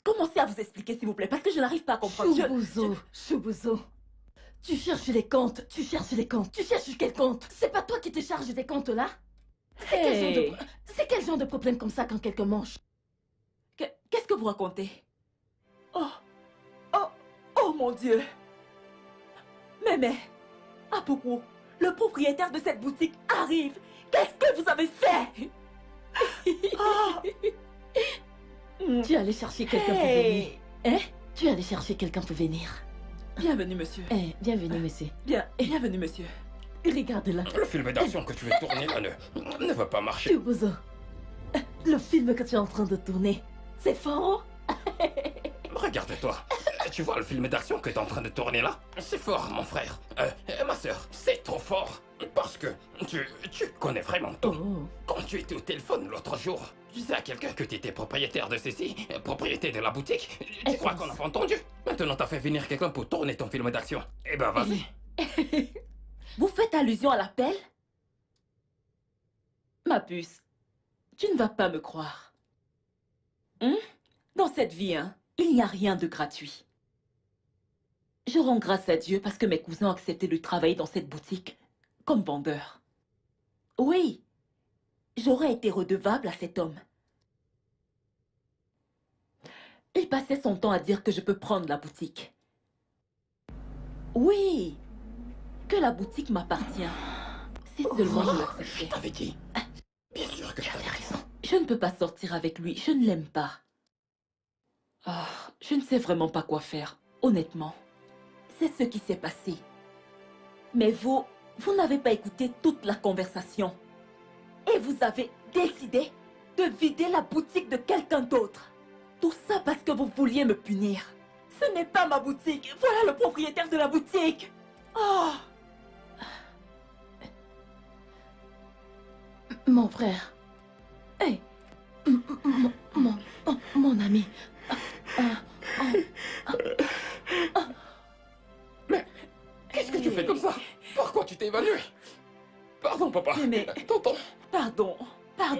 Commencez à vous expliquer, s'il vous plaît, parce que je n'arrive pas à comprendre. Chubuzo. Tu cherches les comptes, tu cherches quel compte? C'est pas toi qui te charges des comptes là? C'est quel genre de problème comme ça quand quelqu'un mange? Qu'est-ce que vous racontez? Oh mon Dieu! Mais, Apuku, le propriétaire de cette boutique arrive! Qu'est-ce que vous avez fait? Tu es allé chercher quelqu'un pour venir. Hein? Tu es allé chercher quelqu'un pour venir. Bienvenue, monsieur. Bienvenue, monsieur. Bienvenue, monsieur. Regarde-la. Le film d'action que tu veux tourner là ne va pas marcher. Chubuzo, le film que tu es en train de tourner, c'est fort. Regarde-toi. Tu vois le film d'action que tu es en train de tourner là? C'est fort, mon frère. Ma soeur, c'est trop fort. Parce que tu connais vraiment tout. Oh. Quand tu étais au téléphone l'autre jour, tu disais à quelqu'un que tu étais propriétaire de ceci, propriété de la boutique. Tu crois qu'on n'a pas entendu? Maintenant, t'as fait venir quelqu'un pour tourner ton film d'action. Eh ben, vas-y. Vous faites allusion à l'appel? Ma puce, tu ne vas pas me croire. Dans cette vie, il n'y a rien de gratuit. Je rends grâce à Dieu parce que mes cousins ont accepté de travailler dans cette boutique comme vendeur. Oui, j'aurais été redevable à cet homme. Il passait son temps à dire que je peux prendre la boutique. Oui, que la boutique m'appartient. Si seulement je Je l'acceptais. t'avais dit. Bien sûr que tu avais raison. Je ne peux pas sortir avec lui, je ne l'aime pas. Ah, je ne sais vraiment pas quoi faire, honnêtement. C'est ce qui s'est passé. Mais vous n'avez pas écouté toute la conversation. Et vous avez décidé de vider la boutique de quelqu'un d'autre. Tout ça parce que vous vouliez me punir. Ce n'est pas ma boutique. Voilà le propriétaire de la boutique. Oh. Mon frère. Hey, mon ami. Qu'est-ce que tu fais comme ça? Pourquoi tu t'es évanoui? Pardon, papa. Mais- Tonton. Pardon,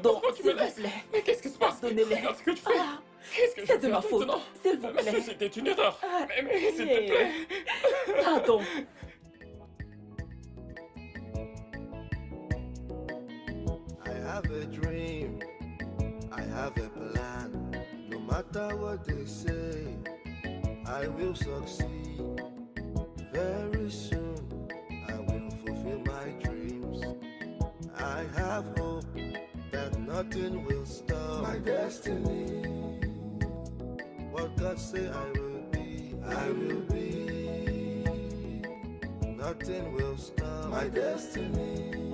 Pourquoi tu s'il me vous laisses? plaît. Mais qu'est-ce qui se passe? Pardonnez-les. Regarde ce que tu fais. Ah, Qu'est-ce que je c'est de fais ma faute, maintenant? s'il vous Mais plaît. c'était une erreur. Ah, Mais s'il te plaît. Pardon. I have a dream, I have a plan. No matter what they say, I will succeed. Very soon, I will fulfill my dreams. I have hope that nothing will stop my destiny. What God say I will be, I will be. Nothing will stop my destiny.